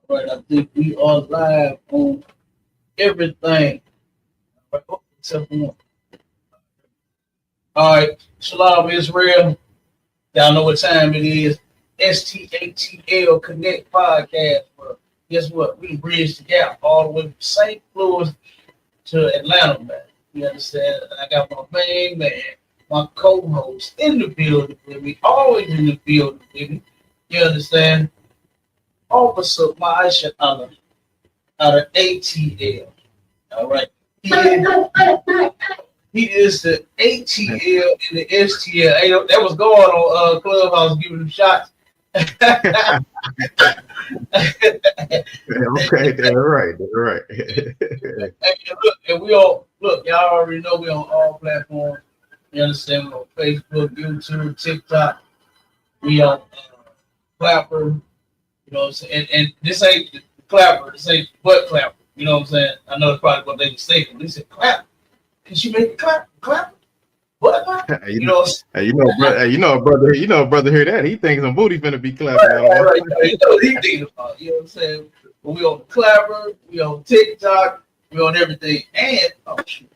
Right, I think we are live on everything. Right, except for one. All right, Shalom Israel. Y'all know what time it is. STATL Connect Podcast. Well, guess what? We bridged the gap all the way from St. Louis to Atlanta, man. You understand? And I got my main man, my co-host in the building with me, always in the building with me. You understand? Officer Maisha out of ATL. All right. He is the ATL and the STL. Hey, that was going on Clubhouse giving them shots. Okay, they're right. And we all look, y'all already know we on all platforms. You understand? We're on Facebook, YouTube, TikTok. We on Clapper. You know what I'm saying? And this ain't the Clapper, this ain't butt Clapper. You know what I'm saying? I know that's probably what they were saying. They said clap. Can she make it clap? Clap? What? You know, brother hear that. He thinks some booty finna be clapping. Right. You know what he thinking about. You know what I'm saying? But we on Clapper, we on TikTok, we on everything. And oh shoot.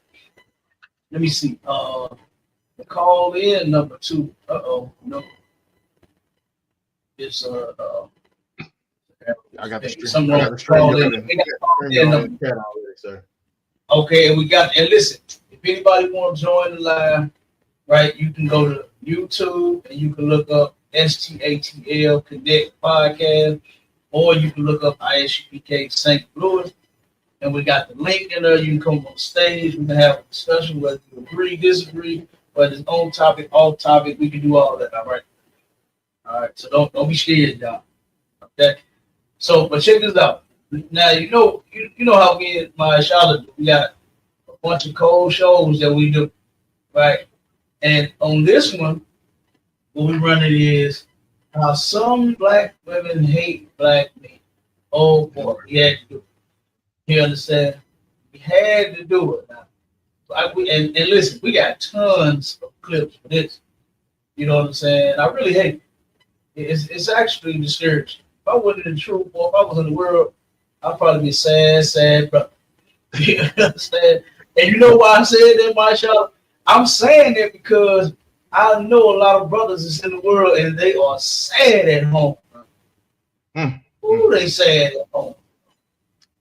Let me see. The call in number 2. No. It's I got the stream. Okay, and we got, and listen, if anybody want to join the live, right, you can go to YouTube and you can look up STATL Connect Podcast, or you can look up ISUPK St. Louis, and we got the link in there. You can come on stage, we can have a discussion, whether you agree, disagree, whether it's on topic, off topic, we can do all that, all right? All right, so don't be scared, y'all. Okay. So, but check this out. Now you know how me and my Charlotte do. We got a bunch of cold shows that we do, right? And on this one, what we run it is how some black women hate black men. Oh boy, we had to do it. You understand? We had to do it now. And listen, we got tons of clips for this. You know what I'm saying? I really hate it. It's actually discouraging. If I wasn't in the truth, or if I was in the world, I'd probably be sad brother. You understand? And you know why I said that, Marshawn? I'm saying that because I know a lot of brothers is in the world and they are sad at home. Ooh, they sad at home.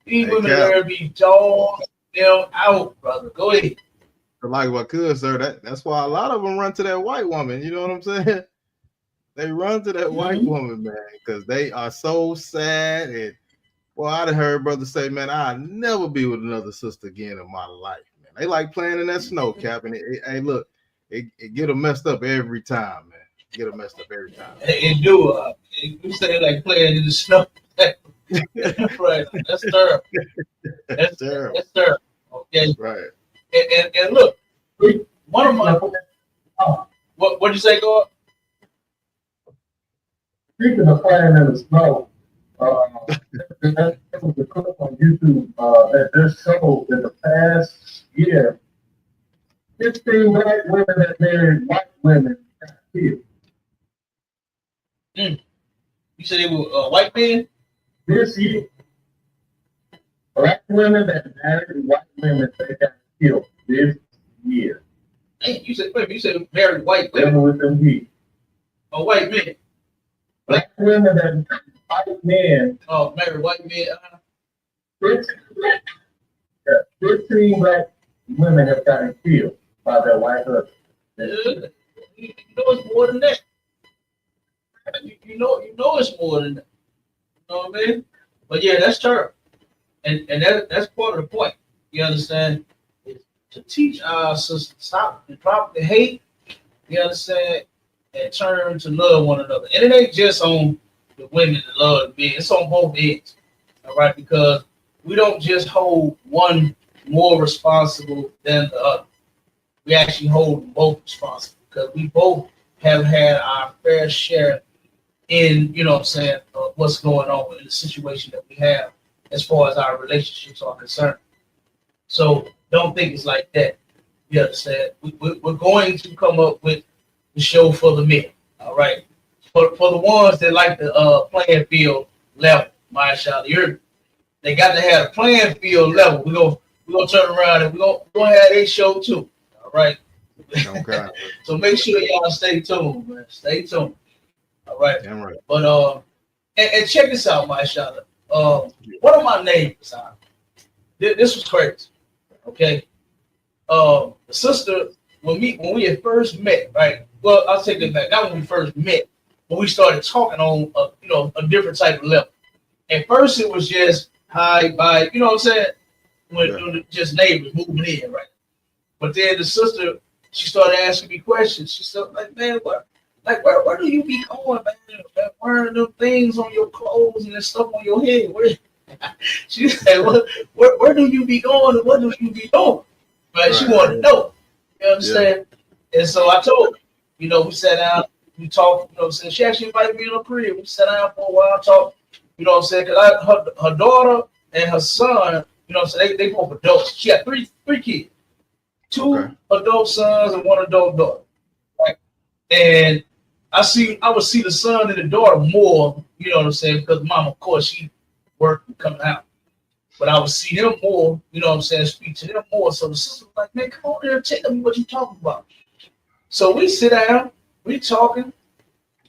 These women there be dogging them out, brother. Go ahead. Like what could, sir. That's why a lot of them run to that white woman. You know what I'm saying? They run to that white woman, man, because they are so sad. And well, I'd heard brothers say, man, I'll never be with another sister again in my life, man. They like playing in that snow cap, and hey, look, it get them messed up every time, man. Get them messed up every time. It do. You say like playing in the snow. Right. That's terrible. That's terrible. That's terrible. Okay. Right. And look, one of my what you say, God? Speaking of playing in the snow, that was a clip on YouTube that just showed in the past year, 15 black women that married white women got killed. You said they were white men? This year, black women that married white women, they got killed this year. Hey, you said married white women. They were with them here. Oh, white men. Black women that white men. Oh, married white men. 15 black women have gotten killed by their white husbands. You know it's more than that. You know it's more than that. You know what I mean? But yeah, that's terrible. And that's part of the point. You understand? It's to teach our sisters stop and drop the hate. You understand? And turn to love one another. And it ain't just on the women that love the men. It's on both ends. All right? Because we don't just hold one more responsible than the other. We actually hold them both responsible because we both have had our fair share in, you know what I'm saying, what's going on in the situation that we have as far as our relationships are concerned. So don't think it's like that. You understand? We're going to come up with the show for the men. All right. For the ones that like the playing field level. my shot. They got to have a playing field level. We gonna turn around and we gonna have a show too. All right. Okay. So make sure y'all stay tuned, man. Stay tuned. All right. Damn right. But and check this out, my shot. One of my neighbors, this was crazy. Okay. The sister, when we had first met, right? Well, I'll take it back. Not when we first met, but we started talking on a different type of level. At first, it was just hi, bye. You know what I'm saying? When just neighbors moving in, right? But then the sister, she started asking me questions. She said, like, man, where do you be going, man? Wearing them things on your clothes and that stuff on your head. She said, where do you be going and what do you be doing? Right? She wanted to know. You understand? Yeah. And so I told her, we sat down, we talked, she actually invited me in her crib. We sat down for a while, talked, because her daughter and her son, they both adults. She had three kids, two adult sons and one adult daughter. Right? And I would see the son and the daughter more, because mom, of course, she worked and coming out. But I would see him more, speak to them more. So the sister was like, man, come on here and tell me what you talking about. So we sit down, we talking,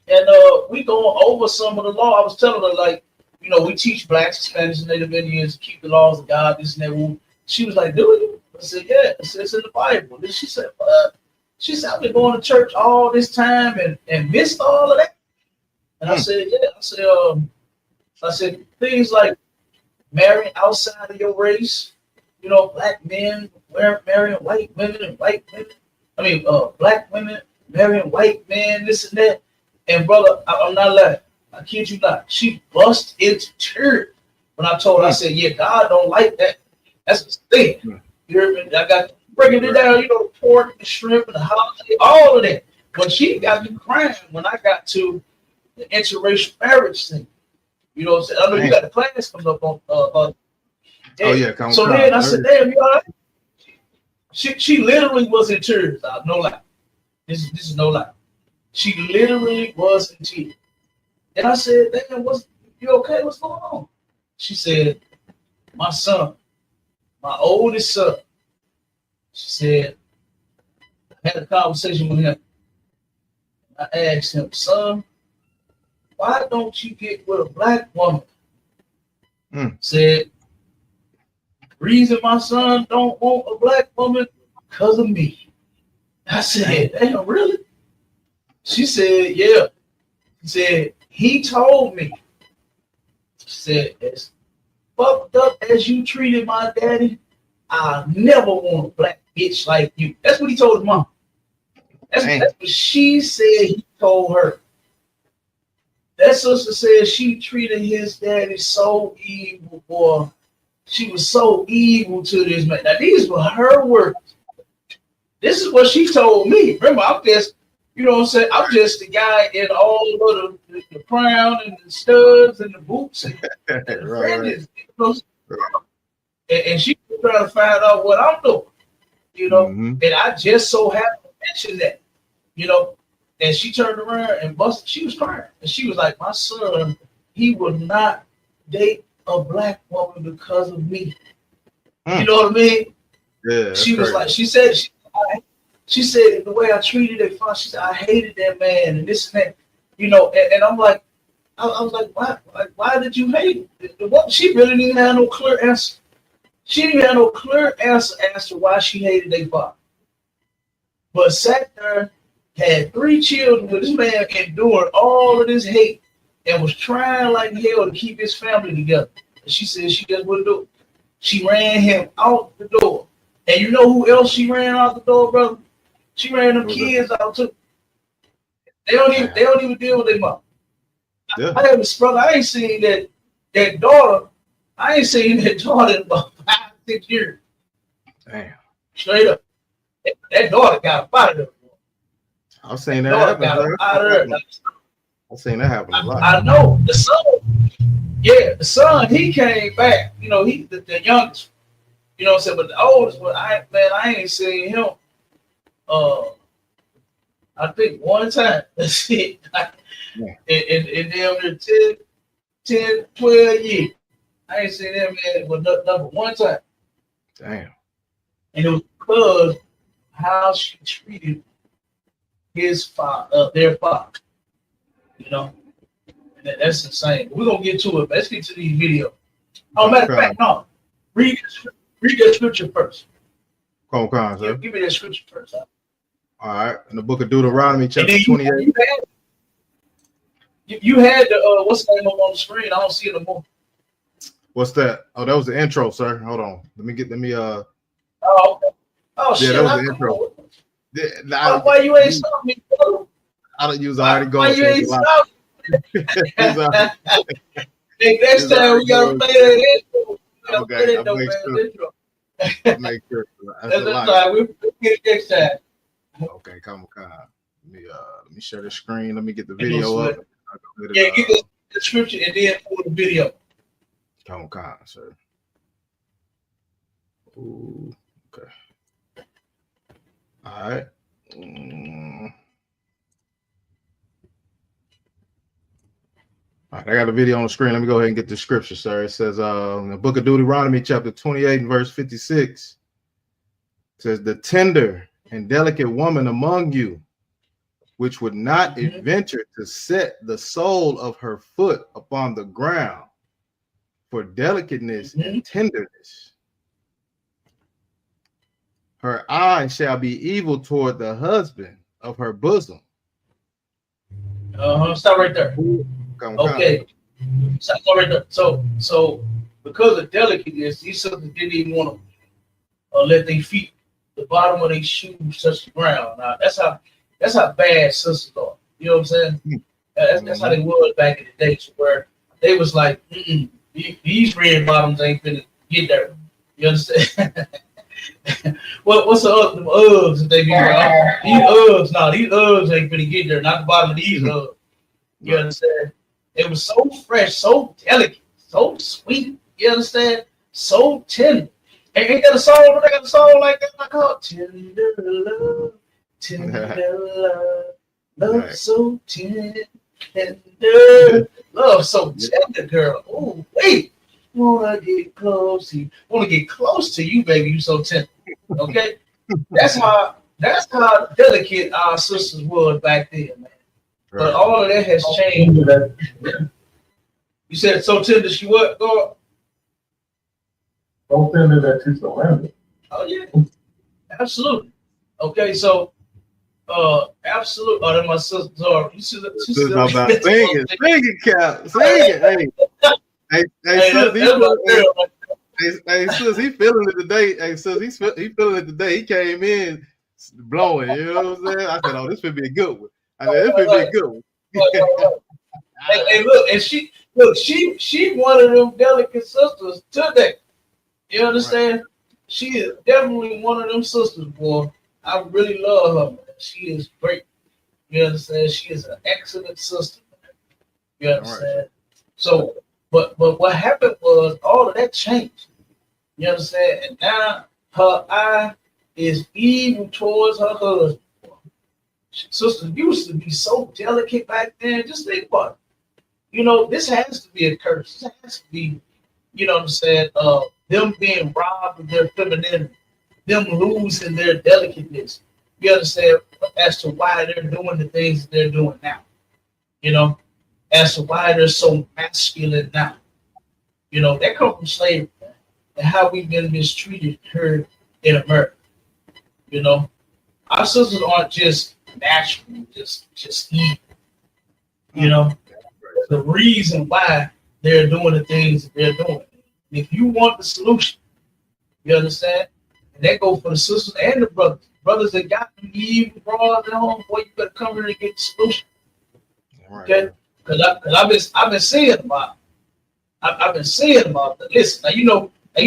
and we going over some of the law. I was telling her, like, we teach blacks, Spanish, and Native Indians to keep the laws of God, this and that. She was like, do you? I said, yeah. I said, it's in the Bible. Then she said, what? She said, I've been going to church all this time and missed all of that. And I said, yeah. I said, things like marrying outside of your race, black men marrying white women and white women. I mean, black women marrying white men, this and that. And brother, I'm not lying. I kid you not. She bust into tears when I told her. I said, yeah, God don't like that. That's the thing. You heard me? I got breaking it down, the pork, the shrimp, and the holiday, all of that. But she got me crying when I got to the interracial marriage thing. You know what I'm saying? I know you got the class coming up on. So then I said, damn, you all right? She literally was in tears. No lie. This is no lie. She literally was in tears. And I said, damn, you okay? What's going on? She said, my son, my oldest son. She said, I had a conversation with him. I asked him, son, why don't you get with a black woman? Said, reason my son don't want a black woman because of me. I said, damn, really? She said, yeah. She said, he told me. She said, as fucked up as you treated my daddy, I never want a black bitch like you. That's what he told his mom. That's what she said he told her. That sister said she treated his daddy so evil, boy. She was so evil to this man. Now, these were her words. This is what she told me. Remember, I'm just, I'm just the guy in all of the crown and the studs and the boots and the and she was trying to find out what I'm doing, and I just so happened to mention that, and she turned around and busted. She was crying, and she was like, my son, he would not date a black woman because of me. You know what I mean? Yeah. She was like, she said the way I treated it, she said I hated that man and this and that, and I'm like, I was like, why did you hate it? What? She really didn't have no clear answer. She didn't have no clear answer as to why she hated their father. But sat there, had 3 children with this man, enduring all of this hate, and was trying like hell to keep his family together. And she said she just wouldn't do it. She ran him out the door. And you know who else she ran out the door, brother? She ran them kids out too. They don't even deal with their mom. Yeah. I have this brother. I ain't seen that daughter. I ain't seen that daughter in about 5-6 years. Damn. Straight up. That daughter got up out of there. I've seen that happen. I've seen that happen a lot. I know. The son, he came back. He the youngest. You know what I'm saying? But the oldest one, I ain't seen him. I think one time. That's it. In damn near 10, 12 years. I ain't seen that man with number one time. Damn. And it was because how she treated his father, their father. You know? That's insane. We're gonna get to it. Let's get to these videos. Oh, matter of fact, no. Read the scripture first. Come on, sir. Give me that scripture first. Huh? All right. In the book of Deuteronomy, chapter 28. You had the what's the name up on the screen? I don't see it no more. What's that? Oh, that was the intro, sir. Hold on. Let me Oh, okay. Oh, shit. Yeah, that was the intro. Why you ain't stop me, bro? I don't use already going. Why you ain't stop me? Next time we gotta play that intro. Okay, I'll make sure. That's right. We'll get it next time. Okay, come on. Let me share the screen. Let me get the video up. Yeah, get the description and then pull the video. Come on, sir. Ooh, okay. All right. All right, I got the video on the screen. Let me go ahead and get the scripture, sir. It says in the book of Deuteronomy, chapter 28 and verse 56, it says, the tender and delicate woman among you, which would not adventure to set the sole of her foot upon the ground for delicateness and tenderness. Her eye shall be evil toward the husband of her bosom. Stop right there. Okay. Stop right there. So because of delicateness, these sisters didn't even want to let their feet, the bottom of their shoes touch the ground. Now that's how bad sisters are. You know what I'm saying? That's how they was back in the days, where they was like, these red bottoms ain't finna get there. You understand? What's the Uggs that they be wearing? These Uggs ain't finna get there. Not the bottom of these Uggs. You understand? It was so fresh, so delicate, so sweet. You understand? So tender. Ain't that a song? They got a song like that. I call it Tender Love, Tender Love, love so tender, love so tender, girl. Oh, wait. Wanna get close to you. Wanna get close to you, baby. You so tender. Okay? That's how delicate our sisters was back then, man. Right. But all of that has changed. You said so tender she what, God? So tender that she surrendered. Oh yeah. Absolutely. Okay, so absolutely. Oh, that my sister. You should about singing, Cap. Singing. Hey, sis, he feeling it today. Hey, sis, he feeling it today. He came in blowing. You know what I'm saying? I said, "Oh, this would be a good one." This would be a good one. Hey, look, and she one of them delicate sisters today. You understand? Right. She is definitely one of them sisters, boy. I really love her, man. She is great. You understand? She is an excellent sister. You understand? Right. So, but what happened was all of that changed. You understand? And now her eye is evil towards her husband. Sisters used to be so delicate back then. Just think about it. You know, this has to be a curse. This has to be, you know what I'm saying, them being robbed of their femininity, them losing their delicateness. You understand, as to why they're doing the things that they're doing now. You know, as to why they're so masculine now. You know, that comes from slavery and how we've been mistreated here in America. You know, our sisters aren't just natural, just evil. You know, the reason why they're doing the things that they're doing. If you want the solution, you understand? And that goes for the sisters and the brothers. Brothers that got them evil bras at home, boy, you better come here and get the solution. Okay? Because I've been seeing about it. I've been seeing about that. Listen, now you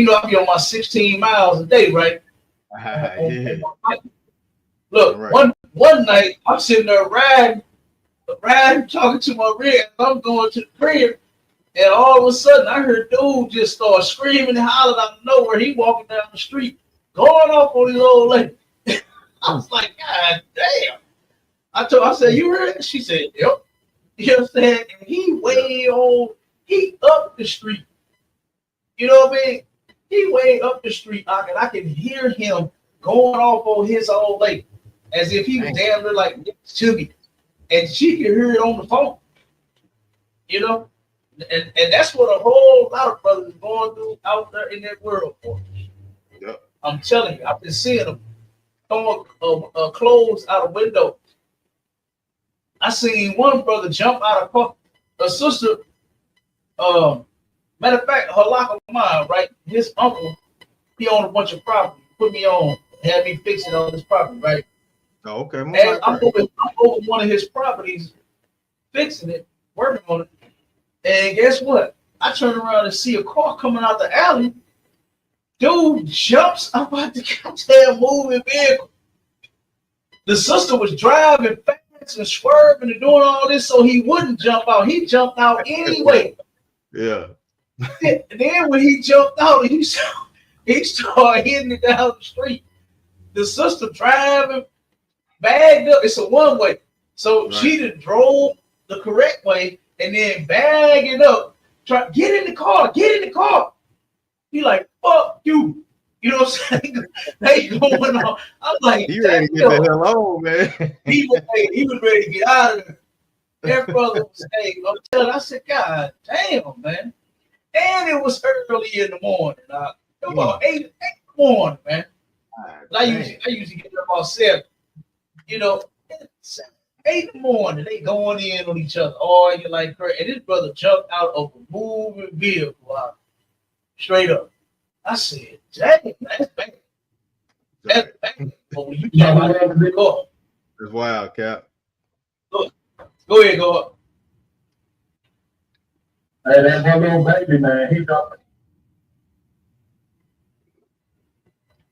know I be on my 16 miles a day, right? Yeah. Look, right. One night I'm sitting there riding, talking to my rig. I'm going to the crib, and all of a sudden I heard dude just start screaming and hollering out of nowhere. He walking down the street, going off on his old lady. I was like, God damn. I said, you heard it? She said, yep. You know what I'm saying? And he way old He up the street. You know what I mean? He way up the street, and I can hear him going off on his old lady, as if he was damn near like Chuggy, and she could hear it on the phone. You know, and that's what a whole lot of brothers are going through out there in that world for. Yep. I'm telling you, I've been seeing them throwing clothes out of windows. I seen one brother jump out of car. A sister, matter of fact, her lock of mine, right? His uncle, he owned a bunch of property. Put me on, had me fixing all this property, right? Oh, okay. And I'm over one of his properties, fixing it, working on it. And guess what? I turn around and see a car coming out the alley. Dude jumps up out the goddamn moving vehicle. The sister was driving fast and swerving and doing all this so he wouldn't jump out. He jumped out anyway. Yeah. And then when he jumped out, he started hitting it down the street. The sister driving, bagged up. It's a one-way. So she done drove the correct way and then bagged it up. Get in the car. He like, fuck you. You know what I'm saying? They going on. I'm like, he ready to get the hell on, man. he was ready to get out of there. That brother was, I'm telling you, I said, God damn, man. And it was early in the morning. It was about 8 in the morning, man. I usually get up about 7. You know, 8 in the morning, they going in on each other. Oh, you like crazy. And this brother jumped out of a moving vehicle, straight up. I said, dang, that's bad. That's bad. But when you jump out of the car. It's wild, Cap. Go ahead, go up. Hey, that one little baby, man, he jumped.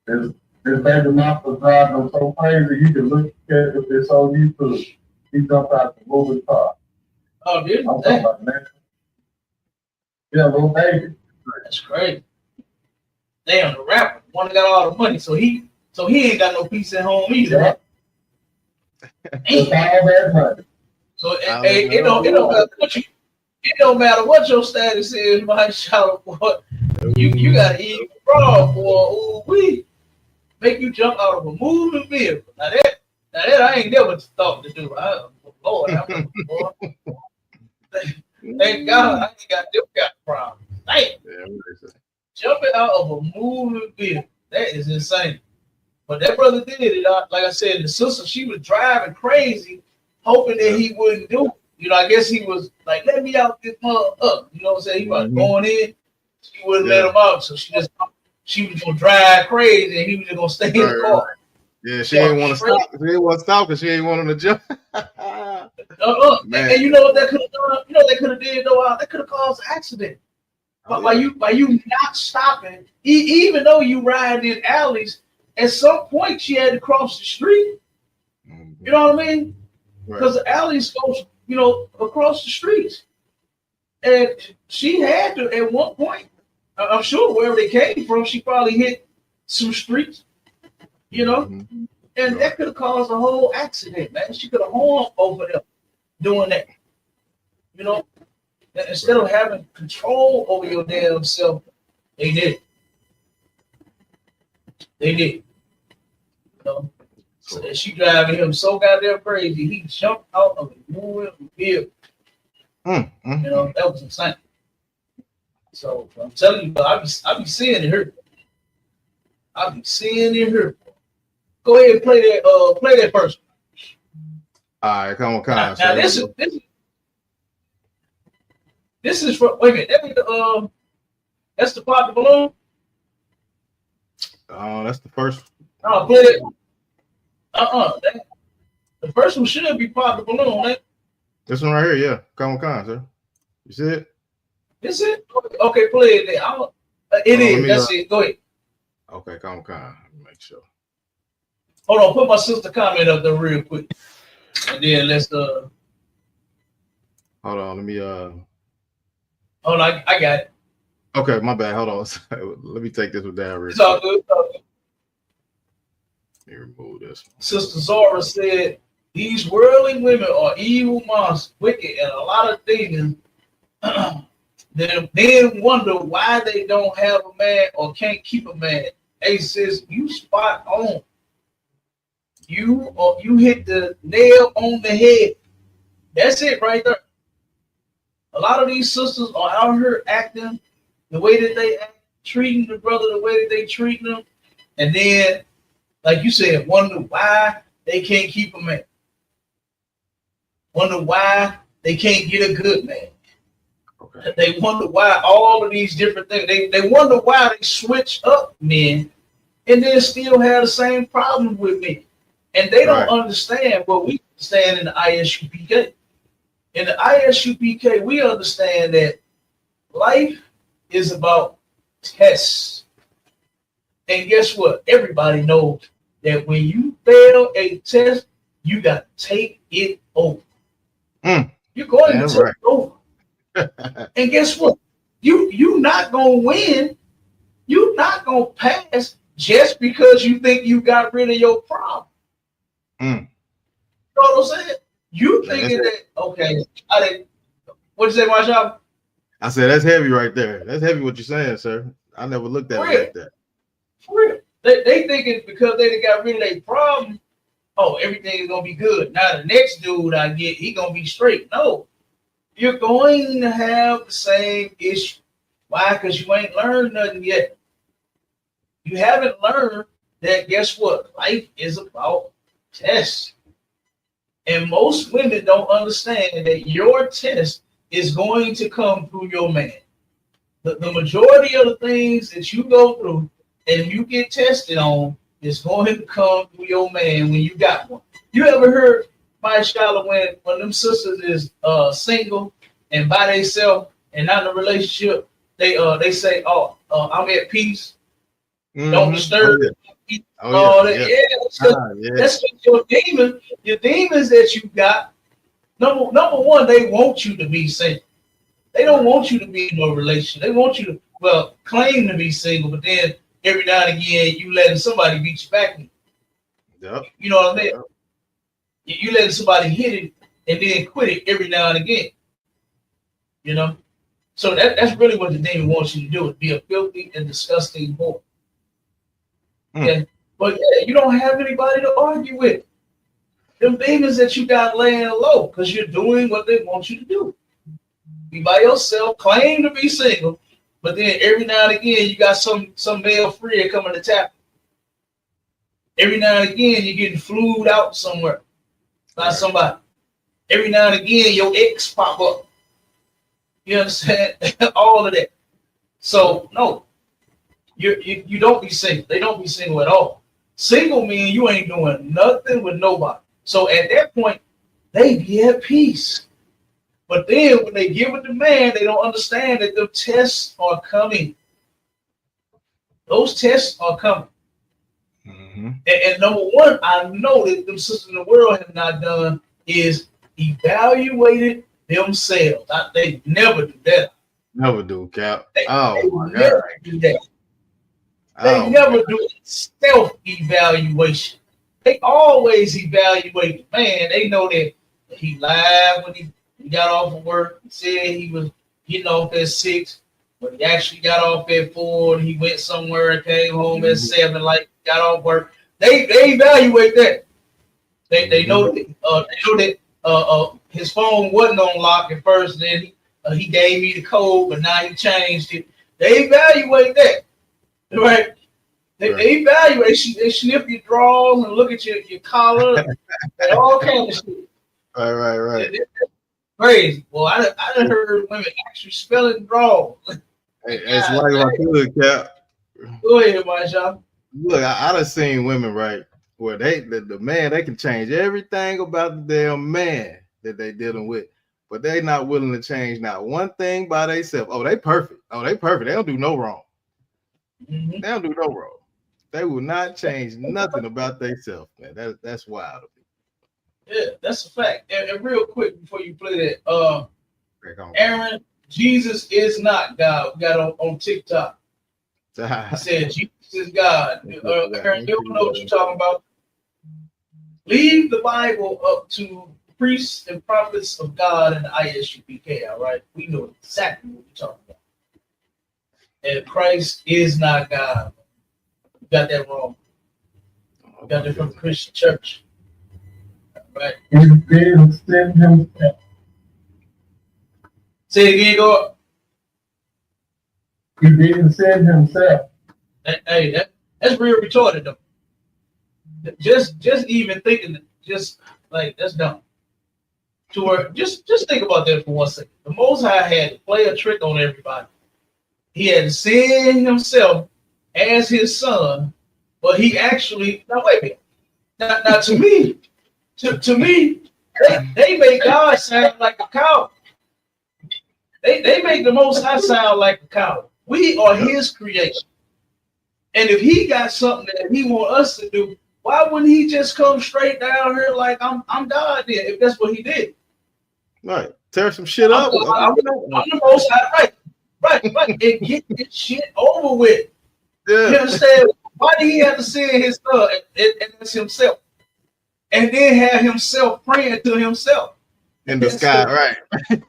His baby mouth was driving him so crazy, you could look at it, it's on YouTube. He jumped out the moving car. Oh, dude. I'm talking about that. Yeah, little baby. That's crazy. Damn, the rapper, one that got all the money, so he ain't got no peace at home either. Yeah. So it don't matter what your status is, my shout boy. You gotta eat raw, boy. Ooh, we make you jump out of a moving vehicle. Now that I ain't never thought to do. Lord, thank God I ain't got them kind of problems. Damn. Jumping out of a moving vehicle. That is insane. But that brother did it. Like I said, the sister, she was driving crazy, hoping that he wouldn't do it. You know, I guess he was like, let me out this mother up. You know what I'm saying? He was going in. She wouldn't let him out. So she was going to drive crazy and he was just going to stay in the car. Yeah, she didn't want to stop. She didn't want to stop because she didn't want him to jump. And you know what that could have done? You know what they could have did though? That could have caused an accident. But by you not stopping, even though you ride in alleys, at some point she had to cross the street. You know what I mean? Because the alleys goes, across the streets. And she had to, at one point, I'm sure wherever they came from, she probably hit some streets, and that could have caused a whole accident, man. She could have horned over them doing that, instead of having control over your damn self, they did. So she driving him so goddamn crazy, he jumped out of a moving vehicle. That was insane. So I'm telling you, I be seeing it hurt. I be seeing it hurt. Go ahead and play that first. All right, come on. Now this is for wait a minute. That's the pop the balloon. That's the first. I'll play it. The first one should be pop the balloon, right? This one right here, yeah. Come on, sir. You see it? Is it? Okay, play it there. It is. That's it. Go ahead. Okay, come on. Make sure. Hold on, put my sister comment up there real quick. And then let's Hold on, let me Hold on, I got it. Okay, my bad. Hold on. Let me take this one down real quick. It's all good. Let me remove this. Sister Zora said, these worldly women are evil monsters, wicked, and a lot of things then wonder why they don't have a man or can't keep a man. Hey, sis, you spot on. You hit the nail on the head. That's it right there. A lot of these sisters are out here acting the way that they act, treating the brother the way that they treat them, and then, like you said, wonder why they can't keep a man. Wonder why they can't get a good man. Okay. They wonder why all of these different things. They wonder why they switch up men and then still have the same problem with me. And they don't understand what we understand in the ISUPK. In the ISUPK, we understand that life is about tests. And guess what? Everybody knows that when you fail a test, you got to take it over. You're going to take it over. And guess what? You not going to win. You're not going to pass just because you think you got rid of your problem. You know what I'm saying? You thinking that, okay, what'd you say, Marshall? I said, that's heavy right there. That's heavy what you're saying, sir. I never looked at it like that. For real. They thinking because they got rid of their problem, oh, everything is going to be good. Now the next dude I get, he going to be straight. No. You're going to have the same issue. Why? Because you ain't learned nothing yet. You haven't learned that, guess what? Life is about tests. And most women don't understand that your test is going to come through your man. The majority of the things that you go through and you get tested on is going to come through your man when you got one. You ever heard, my scholar, when them sisters is single and by themselves and not in a relationship, they say, oh, I'm at peace. Don't disturb. That's your demon. Your demons that you got. Number one, they want you to be single. They don't want you to be in a relationship. They want you to claim to be single, but then every now and again you letting somebody beat you back. Yep. You know what I mean? Yep. You letting somebody hit it and then quit it every now and again. You know? So that's really what the demon wants you to do, is be a filthy and disgusting boy. Okay? But yeah, you don't have anybody to argue with. Them demons that you got laying low because you're doing what they want you to do. Be by yourself, claim to be single, but then every now and again you got some male friend coming to tap. Every now and again you're getting flued out somewhere by somebody. Every now and again your ex pop up. You understand? All of that. So no, you don't be single. They don't be single at all. Single means you ain't doing nothing with nobody. So at that point, they be at peace. But then when they give it to man, they don't understand that the tests are coming. Those tests are coming. And number one, I know that them sisters in the world have not done is evaluated themselves. They never do that. Never do, Cap. They my never God. do that. They never do self-evaluation. They always evaluate the man. They know that he lied when he got off of work. He said he was getting off at 6, but he actually got off at 4. And he went somewhere and came home at 7, like got off work. They evaluate that. They know that his phone wasn't on lock at first. Then he gave me the code, but now he changed it. They evaluate that, right? They evaluate. They snip your drawers and look at your collar and all kinds of shit. Right. It's crazy. Well, I done heard women actually spelling drawers. It's like my good, Cap. Go ahead, my shop. Look, I done seen women, right, where the man, they can change everything about the damn man that they dealing with, but they not willing to change not one thing by themselves. Oh, they perfect. They don't do no wrong. They don't do no wrong. They will not change nothing about themselves, man. That's wild. Yeah, that's a fact. And real quick before you play that, Aaron, Jesus is not God. We got on TikTok. He said Jesus is God. Aaron, you don't know what you're talking about. Leave the Bible up to priests and prophets of God and the ISUPK, all right? We know exactly what we're talking And Christ is not God. You got that wrong. You got that from the Christian church. Right? He didn't send himself. Say it again, go. He didn't send himself. Hey, that's real retarded though. Just even thinking, just like that's dumb. To where, just think about that for 1 second. The Most High had to play a trick on everybody. He had to send himself as his son, but he actually now wait a minute. Now to me, they make God sound like a cow. They make the Most High sound like a cow. We are his creation. And if he got something that he want us to do, why wouldn't he just come straight down here like I'm God then, if that's what he did? Right. Tear some shit up. I'm the Most High, right, and get this shit over with. Yeah. You understand? Why did he have to send his son and that's himself? And then have himself praying to himself. In the sky, right.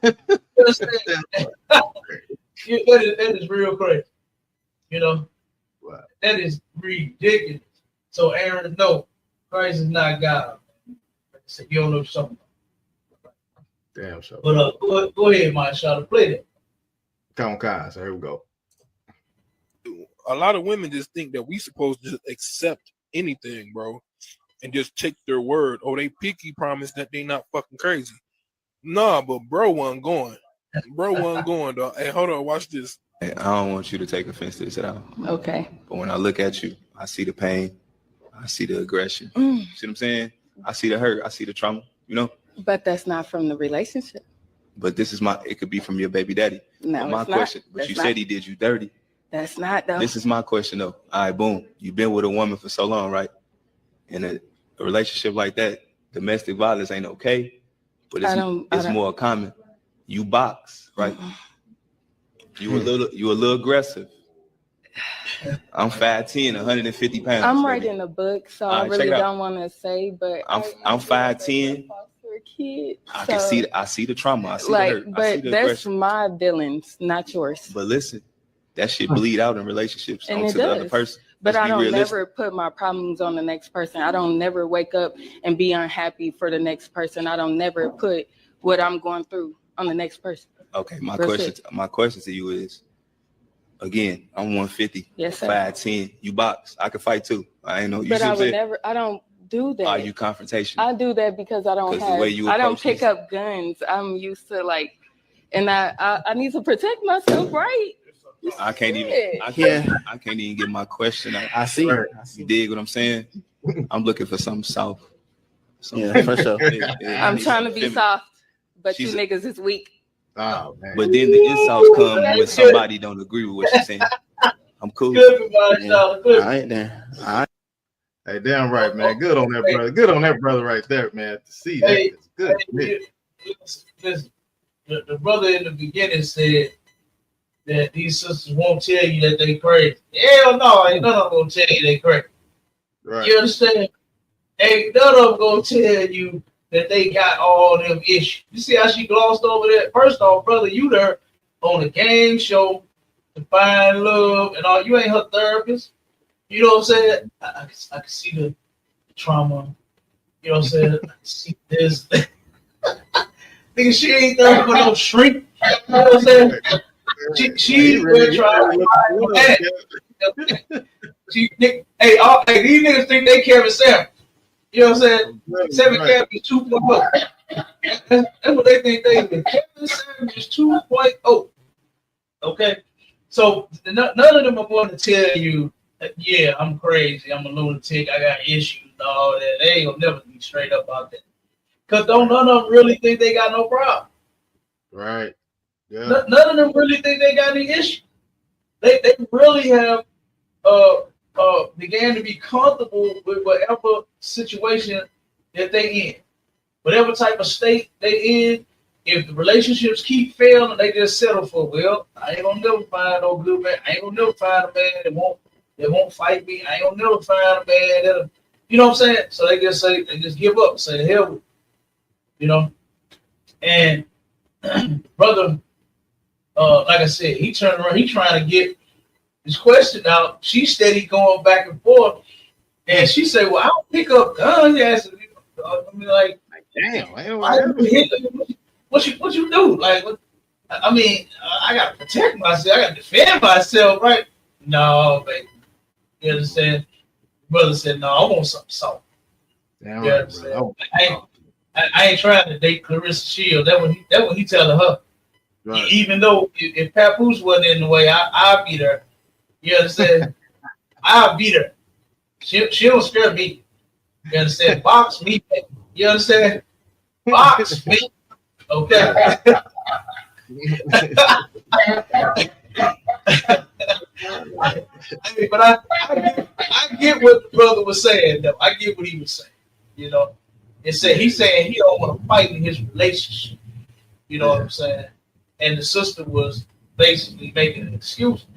You understand? That is real crazy. You know? Wow. That is ridiculous. So Aaron, no, Christ is not God. So you don't know something. Damn sure. But go ahead, my shot. Play that. Count Kai. So here we go. A lot of women just think that we supposed to just accept anything, bro, and just take their word. Oh, they picky promise that they not fucking crazy. Nah, but bro wasn't going. Bro wasn't going, dog. Hey, hold on, watch this. Hey, I don't want you to take offense to this at all. Okay. But when I look at you, I see the pain. I see the aggression. See what I'm saying? I see the hurt. I see the trauma, you know? But that's not from the relationship. But this is it could be from your baby daddy. No, But my it's not. question, but That's you not. said he did you dirty. That's not though. This is my question though. All right, boom. You've been with a woman for so long, right? In a relationship like that, domestic violence ain't okay, but it's more common. You box, right? You a little aggressive. I'm 5'10", 150 pounds. I'm baby. writing a book, so All I right, really check it out. don't want to say, but I'm 5'10". Kid, I see the trauma. I see like, the hurt. I see but the that's aggression. my feelings, not yours. But listen, that shit bleed out in relationships And onto it the other does. person. But Let's I be don't realistic. never put my problems on the next person. I don't never wake up and be unhappy for the next person. I don't never put what I'm going through on the next person. Okay, my That's question to you is, again, I'm 150, Yes, sir. 5'10". You box. I can fight too. I ain't know. You But see I what I'm would saying? never. I don't do that. Are you confrontational? I do that because I don't 'Cause the have. way you I don't approach pick this- up guns. I'm used to like, and I need to protect myself, right? I can't even. Shit. I can't even get my question out. I see. Right. You dig what I'm saying? I'm looking for something soft. Yeah, for sure. Yeah, I I'm need trying to something be feminine. soft, but She's you a- niggas is weak. Oh man. But then the insults come when somebody don't agree with what she's saying. I'm cool. Good, my Yeah. shot. All Good. right then. All right. Hey, damn right, man. Good on that brother. Good on that brother right there, man. To see that. Hey, It's good. Listen, the brother in the beginning said that these sisters won't tell you that they crazy. Hell no, ain't none of them gonna tell you they crazy. Right. You understand? Ain't none of them gonna tell you that they got all them issues. You see how she glossed over that? First off, brother, you there on a game show to find love and all. You ain't her therapist. You know what I'm saying? I can see the trauma. You know what I'm saying? I can see this. Nigga, she ain't there for no shrink. You know what I'm saying? She really trying to find that. Hey, these niggas think they Kevin Samuels. You know what I'm saying? Seven Kevin is 2.0. That's what they think they do. Kevin Samuels is 2.0. Okay? So none of them are going to tell you, yeah, I'm crazy, I'm a lunatic, I got issues and all that. They ain't gonna never be straight up about that. Because none of them really think they got no problem. Right. Yeah. None of them really think they got any issue. They really have began to be comfortable with whatever situation that they in. Whatever type of state they in, if the relationships keep failing, they just settle for, well, I ain't gonna never find no good man. I ain't gonna never find a man that won't fight me. I ain't gonna never find a man that, you know what I'm saying? So they just give up, say the hell with it, you know. And brother, like I said, he turned around. He trying to get this question out. She steady going back and forth, and she said, "Well, I don't pick up guns." I mean, like, damn, I what you do? Like, I mean, I gotta protect myself. I gotta defend myself, right? No, baby. You understand? Brother said, "No, I want something soft." damn You right, understand? bro. I ain't trying to date Clarissa Shields. That what he telling her. Right. Even though if Papoose wasn't in the way, I'll beat her. You understand? I'll beat her. She don't scare me. You understand? Box me. You understand? Box me. Okay. But I get what the brother was saying, though. I get what he was saying. You know, he's saying he don't want to fight in his relationship. You know what I'm saying? And the sister was basically making an excuse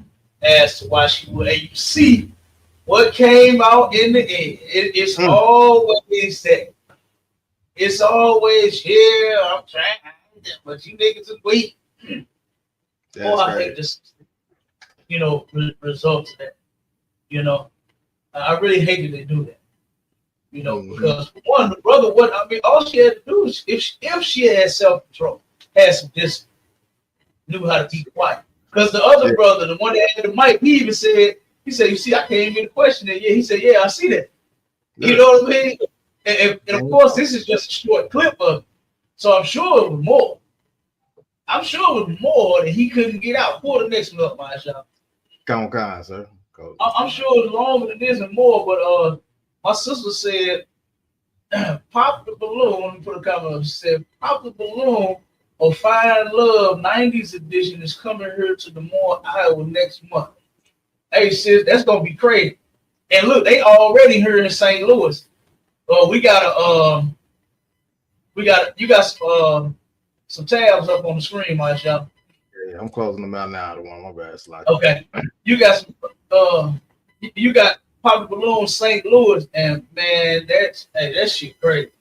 as to why she would. And you see what came out in the end. It's always that. It's always here. I'm trying, but you niggas are weak. Oh, I hate this. You know, results of that. You know, I really hate that they do that. You know, because one, the brother, all she had to do is if she had self-control, had some discipline, knew how to be quiet. Because the other brother, the one that had the mic, he even said, you see, I can't even question it. Yeah, he said, yeah, I see that. You know what I mean? And of course, this is just a short clip of it. So I'm sure it was more. I'm sure it was more that he couldn't get out. Pull the next one up, my shop. Come on, sir. Go. I'm sure it was longer than this and more, but my sister said, pop the balloon. Let me put a comment up. She said, pop the balloon or Find Love 90s edition is coming here to Des Moines, Iowa next month. Hey, sis, that's going to be crazy. And look, they already here in St. Louis. You got some tabs up on the screen, my shop. Yeah, I'm closing them out now. The one, my bad. Slide. Okay, you got some. You got Pop the Balloon St. Louis, and man, that shit crazy.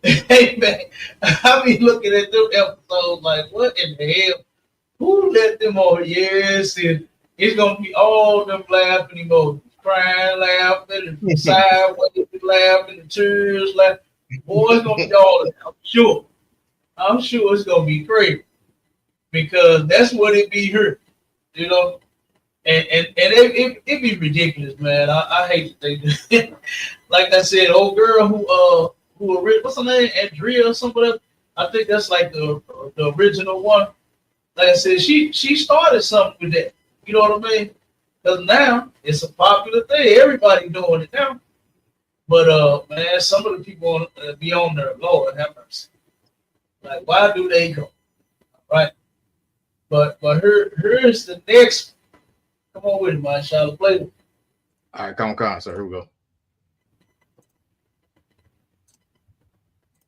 Hey man, I be looking at them episodes like, what in the hell? Who let them on? Yes, it's gonna be all them laughing emojis. Crying, laughing, and sideways laughing, and tears laughing. Boy, it's gonna be all of that. I'm sure it's gonna be crazy because that's what it be here, you know. And it be ridiculous, man. I hate that they do it. Like I said, old girl who what's her name, Andrea or something. I think that's like the original one. Like I said, she started something with that. You know what I mean? Because now it's a popular thing. Everybody doing it now. But man, some of the people be on there, Lord have mercy. Like, why do they go? Right? But here's the next. Come on with it, man. Shall I play it? All right, come on, sir. Here we go.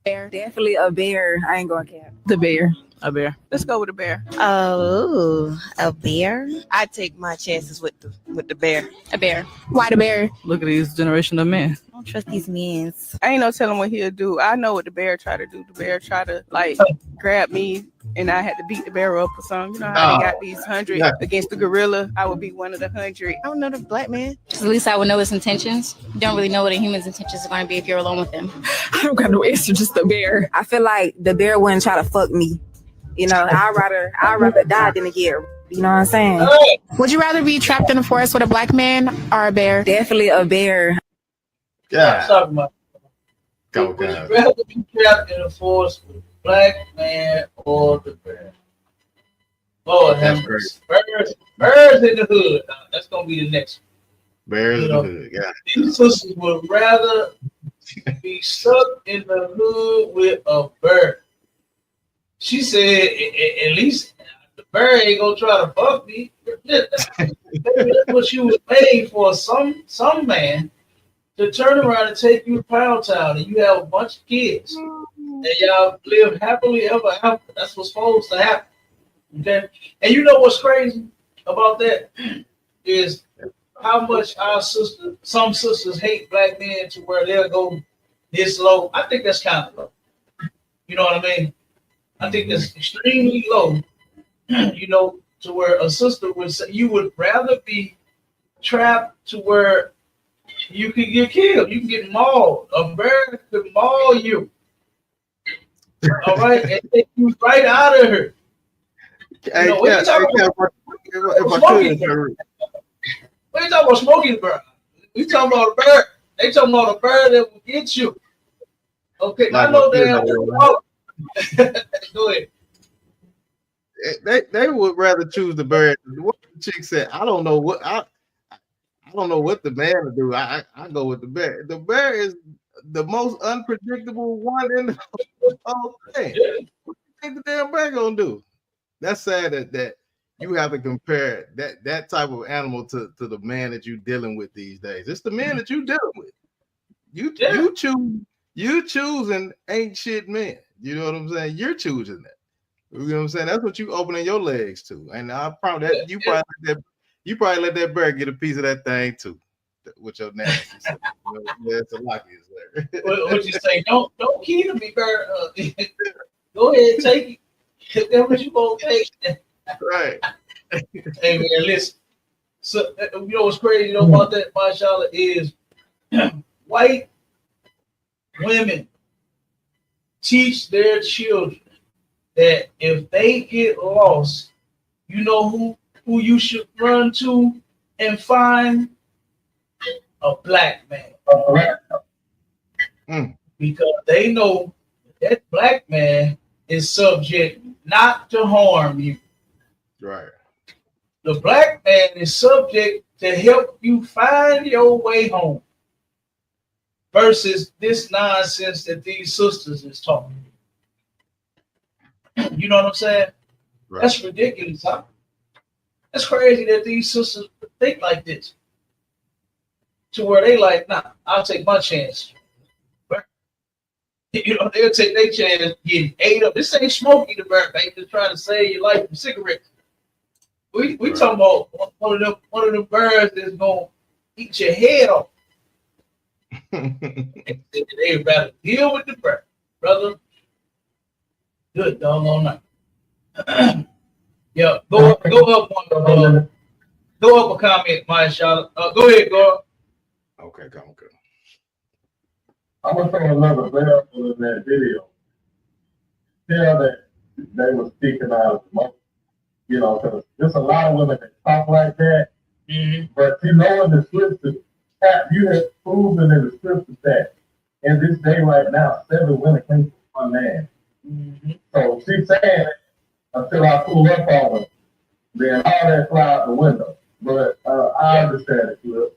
Bear. Definitely a bear. I ain't going to cap. The bear. A bear. Let's go with a bear. Oh, a bear? I take my chances with the bear. A bear. Why the bear? Look at these generation of men. I don't trust these men. I ain't no telling what he'll do. I know what the bear try to do. The bear try to grab me and I had to beat the bear up or something. You know how they got these 100 against the gorilla? I would be one of the 100. I don't know the black man. At least I would know his intentions. You don't really know what a human's intentions are going to be if you're alone with them. I don't got no answer, just the bear. I feel like the bear wouldn't try to fuck me. You know, I'd rather die than to get. You know what I'm saying? Would you rather be trapped in a forest with a black man or a bear? Definitely a bear. Yeah. I'm talking about. Would you rather be trapped in a forest with a black man or the bear? Lord have mercy. Bears in the hood. That's gonna be the next one. Bears in the hood. Yeah. These sisters would rather be stuck in the hood with a bear. She said, at least the bear ain't gonna try to fuck me. That's what she was made for. Some man to turn around and take you to Pound Town and you have a bunch of kids and y'all live happily ever after. That's what's supposed to happen. Okay, and you know what's crazy about that is how much some sisters hate black men to where they'll go this low. I think that's kind of low. You know what I mean? I think that's extremely low. You know, to where a sister would say you would rather be trapped to where you could get killed, you can get mauled. A bear could maul you. All right, and take you right out of her. Hey, You know, what you talking about? if I Smoking. could, We ain't talking about smoking bird. We talking about a bird. They talking about a bird that will get you. Okay, Like I know a damn. Go ahead. they would rather choose the bird. What the chick said, I don't know what the man to do. I go with the bear. The bear is the most unpredictable one in the whole thing. What do you think the damn bear gonna do? That's sad that you have to compare that type of animal to the man that you're dealing with these days. It's the man that you're dealing with. You choosing ain't shit men. You know what I'm saying? You're choosing that. You know what I'm saying? That's what you opening your legs to. And I probably you probably let that bear get a piece of that thing too. With your nasty stuff. That's a lucky there. What you say? Don't kill me, bird. Go ahead, take it. That's what you gonna take. Right. Hey man, listen. So you know what's crazy about that, mashallah, is white women teach their children that if they get lost, you know who you should run to and find? A black man. Because they know that black man is subject not to harm you. Right. The black man is subject to help you find your way home. Versus this nonsense that these sisters is talking. You know what I'm saying? Right. That's ridiculous, huh? That's crazy that these sisters think like this. To where they like, nah, I'll take my chance. But, you know, they'll take their chance getting ate up. This ain't Smokey the Bear, baby. Just trying to save your life from cigarettes. We right. Talking about one of them birds that's gonna eat your head off. They'd rather deal with the bird, brother. Good doggone night. Yeah, go up one. Go up a comment, my shot. Go ahead, go. Okay, go. I'm gonna throw another example in that video. Yeah, that they were speaking out, you know, because there's a lot of women that talk like that. Mm-hmm. But you know, in the scriptures, you have proven in the scriptures that in this day right now, 7 women came from one man. Mm-hmm. So she's saying until I pull up on them, then all that fly out the window. But I understand it, Cliff.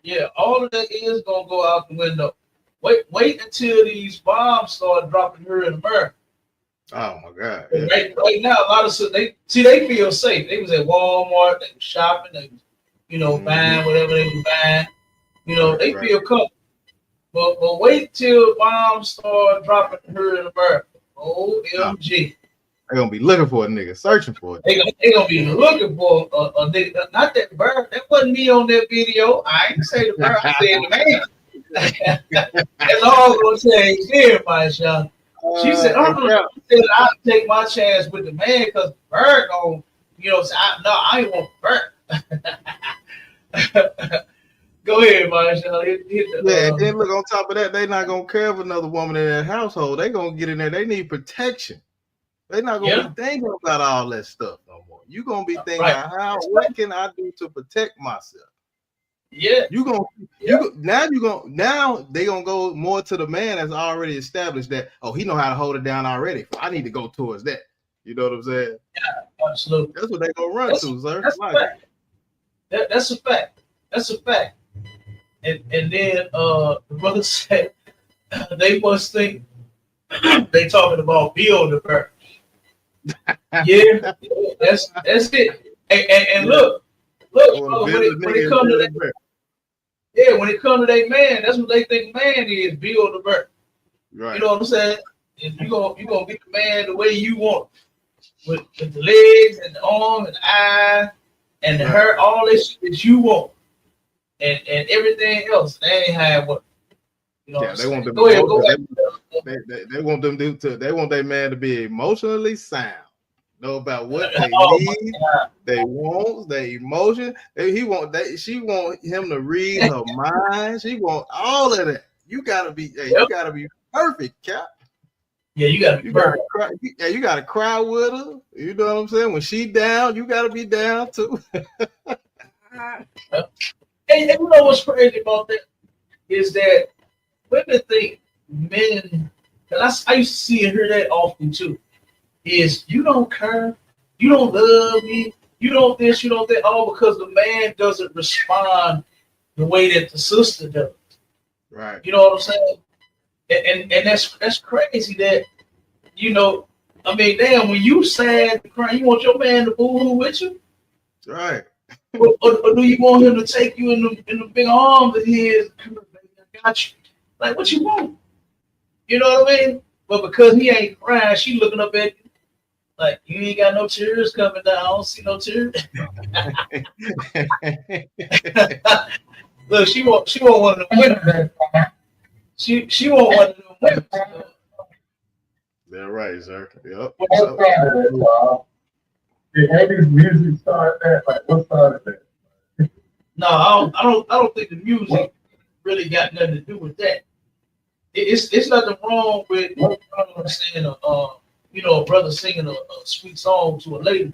Yeah, all of that is gonna go out the window. Wait until these bombs start dropping here in America. Oh my God! Yeah. Right now, a lot of they feel safe. They was at Walmart, they was shopping, they was, buying whatever they was buying. They feel comfortable. But wait till bombs start dropping here in America. OMG. They're gonna be looking for a nigga, searching for it. They gonna be looking for a nigga. Not that bird. That wasn't me on that video. I ain't say the bird. I said the man. That's all I'm gonna say. Here, my shot. She said, I'll take my chance with the man because bird gonna, say, I ain't want bird. Go ahead, Marshall. And then look, on top of that, they not gonna care if another woman in that household. They gonna get in there. They need protection. They're not gonna be thinking about all that stuff no more. You're gonna be thinking, what can I do to protect myself? Yeah. Now they gonna go more to the man that's already established that, he know how to hold it down already. I need to go towards that. You know what I'm saying? Yeah, absolutely. That's what they gonna run to, sir. That's a fact. That's a fact. And then the brother said they must think they talking about Bill the bird. Yeah, that's it. And look, when it comes to that, when it comes to that man, that's what they think man is, Bill the bird. Right. You know what I'm saying? And you gonna get the man the way you want, with the legs and the arm and the eye and the hair, all this shit that you want, and everything else. They ain't have what. They want them. Go ahead. They want them to. They want their man to be emotionally sound. know about what they need, they want, their emotion. She want him to read her mind. She want all of that. You gotta be perfect, Cap. Yeah, you gotta be perfect. Cry, you gotta cry with her. You know what I'm saying? When she down, you gotta be down too. And you know what's crazy about that is that women think men, and I used to see and hear that often too, is you don't care, you don't love me, you don't this, you don't that, all because the man doesn't respond the way that the sister does. Right. You know what I'm saying? And that's crazy that, you know, I mean, damn, when you sad and crying, you want your man to boo-hoo with you? Right. Or do you want him to take you in the big arms of his? I got you. Like, what you want? You know what I mean? But because he ain't crying, she looking up at you like, you ain't got no tears coming down. I don't see no tears. Look, she want one of them women. She want one of them women. That's right, sir. Yep. Did Eddie's music start that? Like, what started that? No, I don't think the music really got nothing to do with that. It's nothing wrong with saying a brother singing a sweet song to a lady.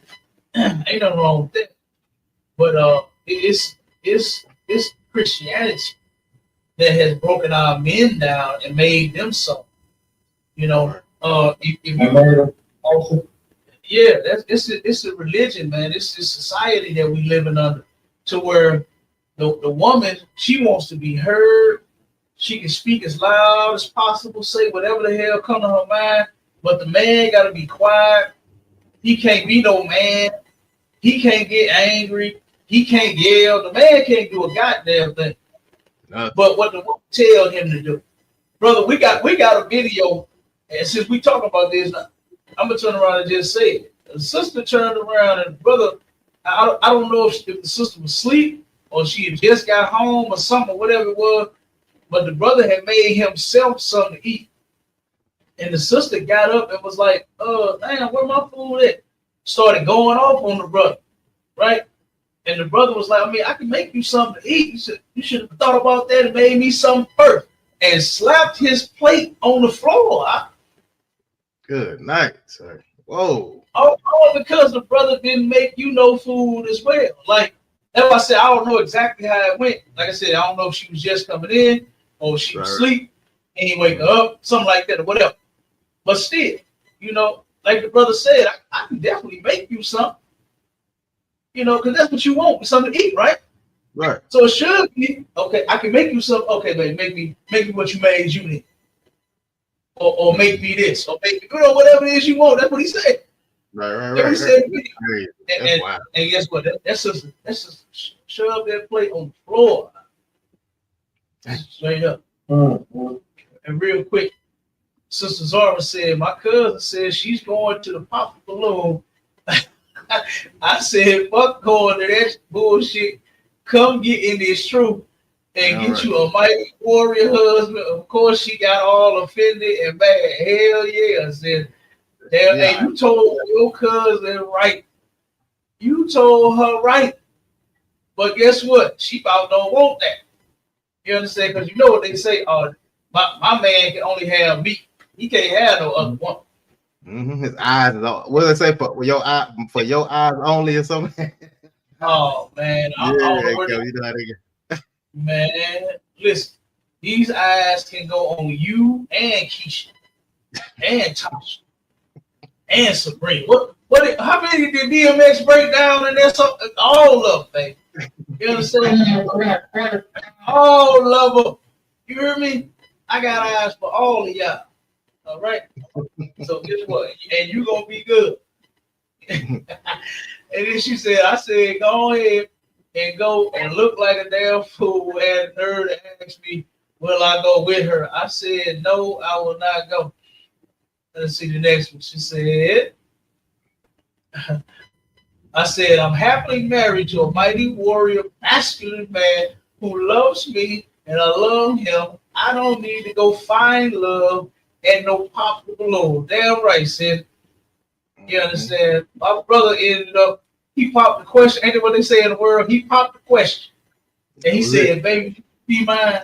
Ain't nothing wrong with that. But it's Christianity that has broken our men down and made them so. You know, yeah, it's a religion, man. It's this society that we living under, to where the woman, she wants to be heard. She can speak as loud as possible, say whatever the hell come to her mind, but the man got to be quiet. He can't be no man. He can't get angry. He can't yell. The man can't do a goddamn thing. But what the woman tell him to do, brother, we got a video, and since we talking about this, I'm gonna turn around and just say it. The sister turned around and brother, I don't know if the sister was asleep or she had just got home or something, or whatever it was, but the brother had made himself something to eat. And the sister got up and was like, damn, where my food at? Started going off on the brother, right? And the brother was like, I mean, I can make you something to eat. You should have thought about that and made me something first. And slapped his plate on the floor. Good night, sir. Whoa. All because the brother didn't make you no food as well. Like, that's why I said I don't know exactly how it went. Like I said, I don't know if she was just coming in or she was asleep and he wake her up, something like that or whatever. But still, you know, like the brother said, I can definitely make you something. You know, because that's what you want, something to eat, right? Right. So it should be, okay, I can make you something. Okay, baby, make me what you made you need. Or make me this, or make me, you know, whatever it is you want. That's what he said. Right. Said, and guess what? That's just shove that plate on the floor. Straight up. And real quick, Sister Zara said, my cousin said she's going to the Papa Balloon. I said, fuck going to that bullshit. Come get in this truth and get you a mighty warrior husband. Of course, she got all offended and mad. Hell yeah. I said, hell, hey, you told your cousin right. You told her right. But guess what? She about don't want that. You understand? Because you know what they say, my man can only have me. He can't have no other one. Mm-hmm. His eyes is all. What do they say for your eyes only or something? Oh man, man, listen, these eyes can go on you and Keisha and Tasha and Sabrina. What? How many did DMX break down? And that's all of them, baby. You understand? All of them. You hear me? I got eyes for all of y'all. All right. So guess what? And you gonna be good. And then she said, I said, go ahead and go and look like a damn fool who had nerve to ask me, will I go with her? I said, no, I will not go. Let's see the next one. She said, I said, I'm happily married to a mighty warrior, masculine man who loves me and I love him. I don't need to go find love and no Papa Balloon. Damn right, sis. You understand? My brother ended up, he popped the question. Ain't that what they say in the world? He popped the question. And he said, baby, be mine.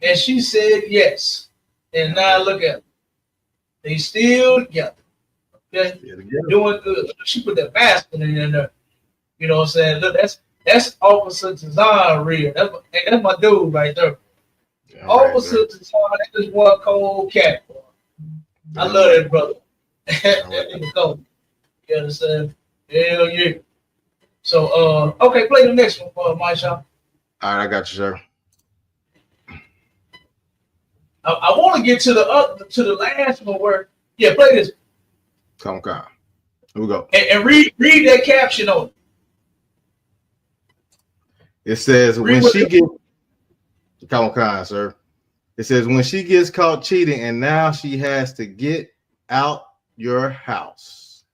And she said yes. And now look at them. They still together. Okay? Doing good. She put that basket in there. You know what I'm saying? Look, that's Officer Tazan real. That's my dude right there. Yeah, Officer Tazan, that is one cold cat. I love that brother. You understand? Hell yeah. So okay, play the next one for my shop. All right, I got you, sir. I want to get to the last one where play this. Come on. Here we go. And read that caption on it. It says when she gets come on, sir. It says when she gets caught cheating and now she has to get out your house.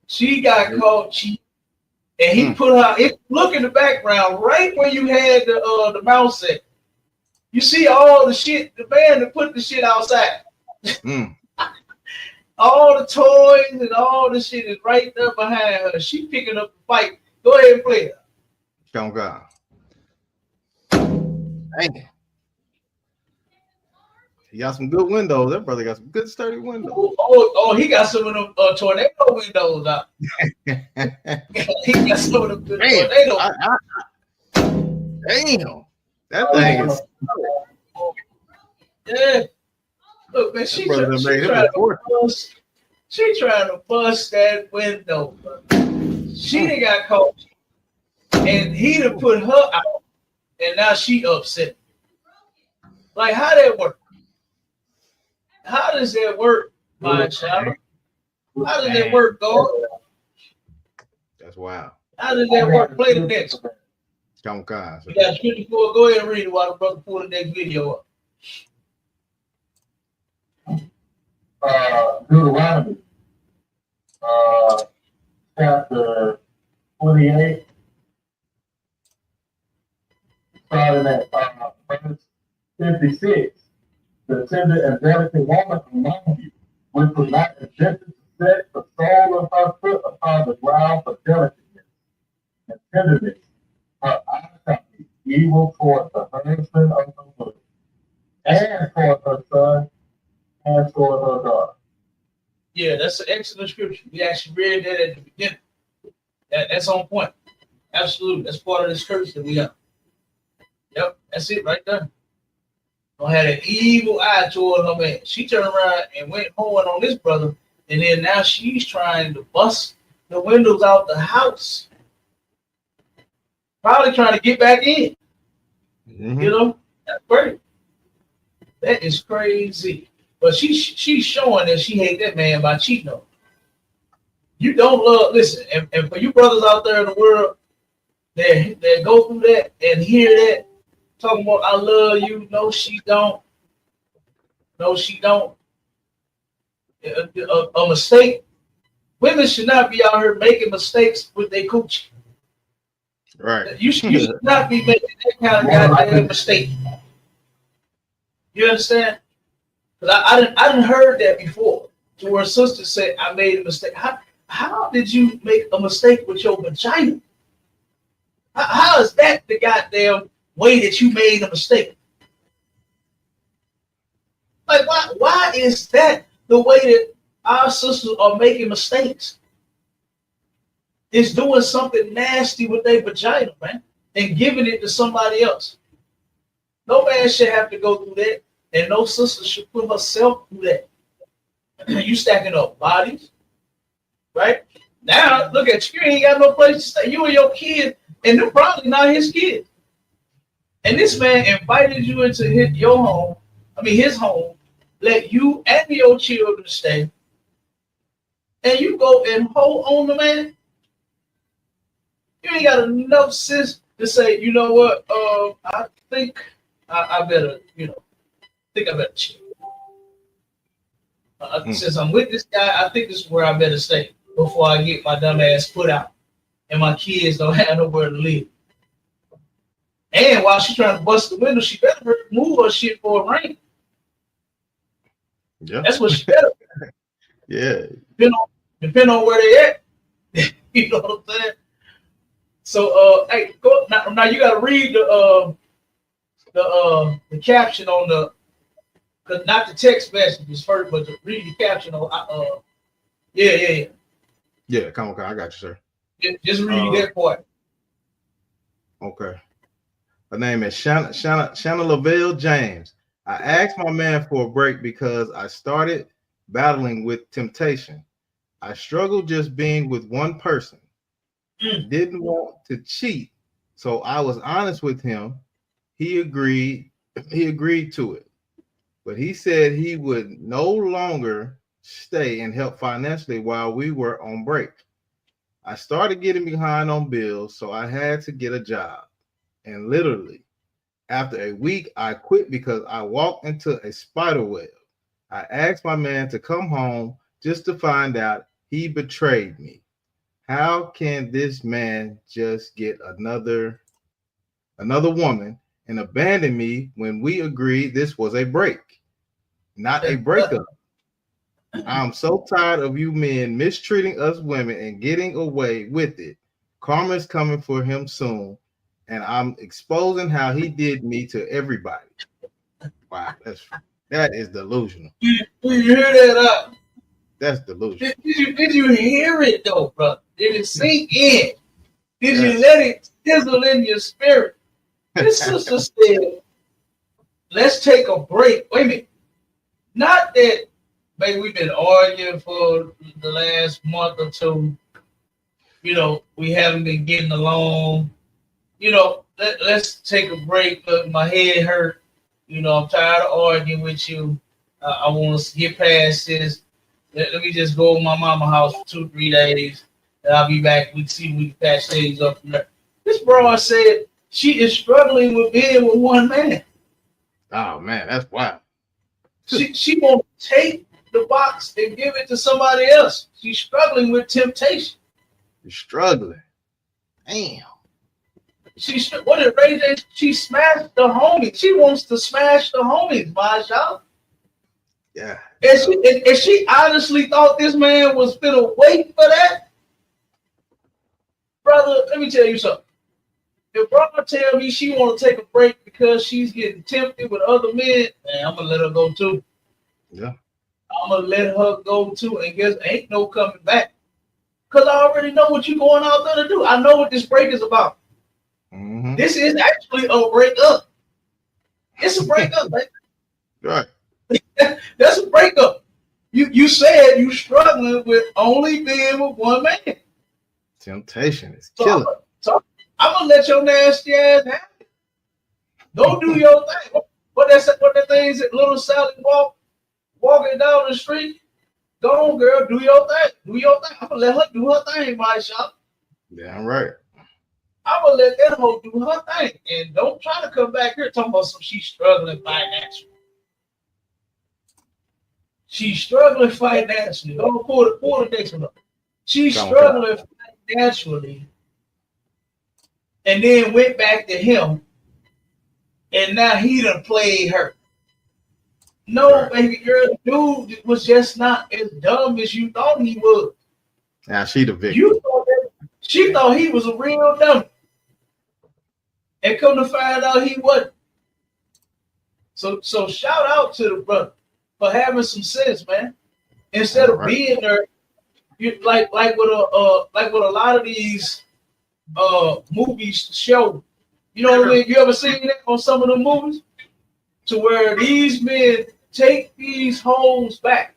She got caught cheating. And he put her. Look in the background, right where you had the mouse set. You see all the shit. The man that put the shit outside. All the toys and all the shit is right there behind her. She picking up the fight. Go ahead and play it. Come on. Dang. He got some good windows. That brother got some good sturdy windows. Oh, he got some of them tornado windows out. He got some of them good tornado. Damn. That thing is. Yeah. Look, man, she trying to bust that window. She done got caught. And he done put her out. And now she upset. Like, how that work? How does that work, my child? How does that work, God? That's wild. How does that work? Play the next one. Come on. You got 54. Go ahead and read it while the brother pull the next video up. Deuteronomy, chapter 28, starting at verse 56. The tender and delicate woman among you, which was not contented to set the sole of her foot upon the ground for delicateness and tenderness, her eyes shall be evil toward the husband of the woman, and toward her son, and toward her daughter. Yeah, that's an excellent scripture. We actually read that at the beginning. That's on point. Absolutely. That's part of this curse that we have. Yep, that's it right there. Don't have an evil eye toward her man. She turned around and went home on this brother, and then now she's trying to bust the windows out the house. Probably trying to get back in. You know, that's great. That is crazy. But she's showing that she hate that man by cheating on him. You don't love, listen, and for you brothers out there in the world that go through that and hear that, talking about I love you, no, she don't. No, she don't. A mistake. Women should not be out here making mistakes with their coochie. Right. You should not be making that kind of goddamn mistake. You understand? Because I didn't heard that before. To where sister said, I made a mistake. How did you make a mistake with your vagina? How is that the goddamn way that you made a mistake? Like, why is that the way that our sisters are making mistakes? It's doing something nasty with their vagina, man, and giving it to somebody else. No man should have to go through that, and no sister should put herself through that. You stacking up bodies, right? Now, look at you. You ain't got no place to stay. You and your kid, and they're probably not his kid. And this man invited you into his home, let you and your children stay, and you go and hold on the man. You ain't got enough sense to say, you know what? I think I better, chill. Since I'm with this guy, I think this is where I better stay before I get my dumb ass put out and my kids don't have nowhere to live. And while she's trying to bust the window, she better move her shit for a rain. Yeah, that's what she better. Yeah. depending on where they at. You know what I'm saying? So hey, go now you gotta read the caption on not the text messages first, but to read the caption on Yeah, come on, I got you, sir. Just read that part. Okay. Her name is Shanna Lavelle James. I asked my man for a break because I started battling with temptation. I struggled just being with one person. Didn't want to cheat, so I was honest with him. He agreed to it, but he said he would no longer stay and help financially while we were on break. I started getting behind on bills, so I had to get a job. And literally, after a week, I quit because I walked into a spider web. I asked my man to come home just to find out he betrayed me. How can this man just get another woman and abandon me when we agreed this was a break, not a breakup? I'm so tired of you men mistreating us women and getting away with it. Karma's coming for him soon, and I'm exposing how he did me to everybody. Wow, that is delusional. Did you hear that? That's delusional. Did you hear it though, brother? Did it sink in? Did you let it sizzle in your spirit? This sister said, let's take a break. Wait a minute. Not that, baby, we've been arguing for the last month or two. You know, we haven't been getting along. You know, let's take a break. Look, my head hurt. You know, I'm tired of arguing with you. I want to get past this. Let me just go to my mama's house for 2-3 days. And I'll be back. We can see if we can patch things up from there. This broad said she is struggling with being with one man. Oh, man, that's wild. She won't take the box and give it to somebody else. She's struggling with temptation. You're struggling. Damn. What did Ray J? She smashed the homies. She wants to smash the homies, Marshawn. Yeah. And she honestly thought this man was gonna wait for that. Brother, let me tell you something. If brother tell me she want to take a break because she's getting tempted with other men, man, I'm gonna let her go too. Yeah. I'm gonna let her go too, and guess ain't no coming back. Cause I already know what you going out there to do. I know what this break is about. Mm-hmm. This is actually a breakup. It's a breakup, man. Right. That's a breakup. You said you struggling with only being with one man. Temptation is killing. So I'm gonna let your nasty ass have it. Go do your thing. What the things that little Sally walking down the street? Go on, girl, do your thing. Do your thing. I'm gonna let her do her thing, my shop. Yeah, I'm right. I'm gonna let that hoe do her thing. And don't try to come back here talking about some she's struggling financially. She's struggling financially. Don't pull the next one up. She's struggling financially. And then went back to him. And now he done played her. No, baby girl, dude was just not as dumb as you thought he was. Now she the victim. She thought he was a real dummy. And come to find out he wasn't. So shout out to the brother for having some sense, man. Instead of being there, you like what a lot of these movies show. You know what I mean? You ever seen that on some of the movies? To where these men take these hoes back.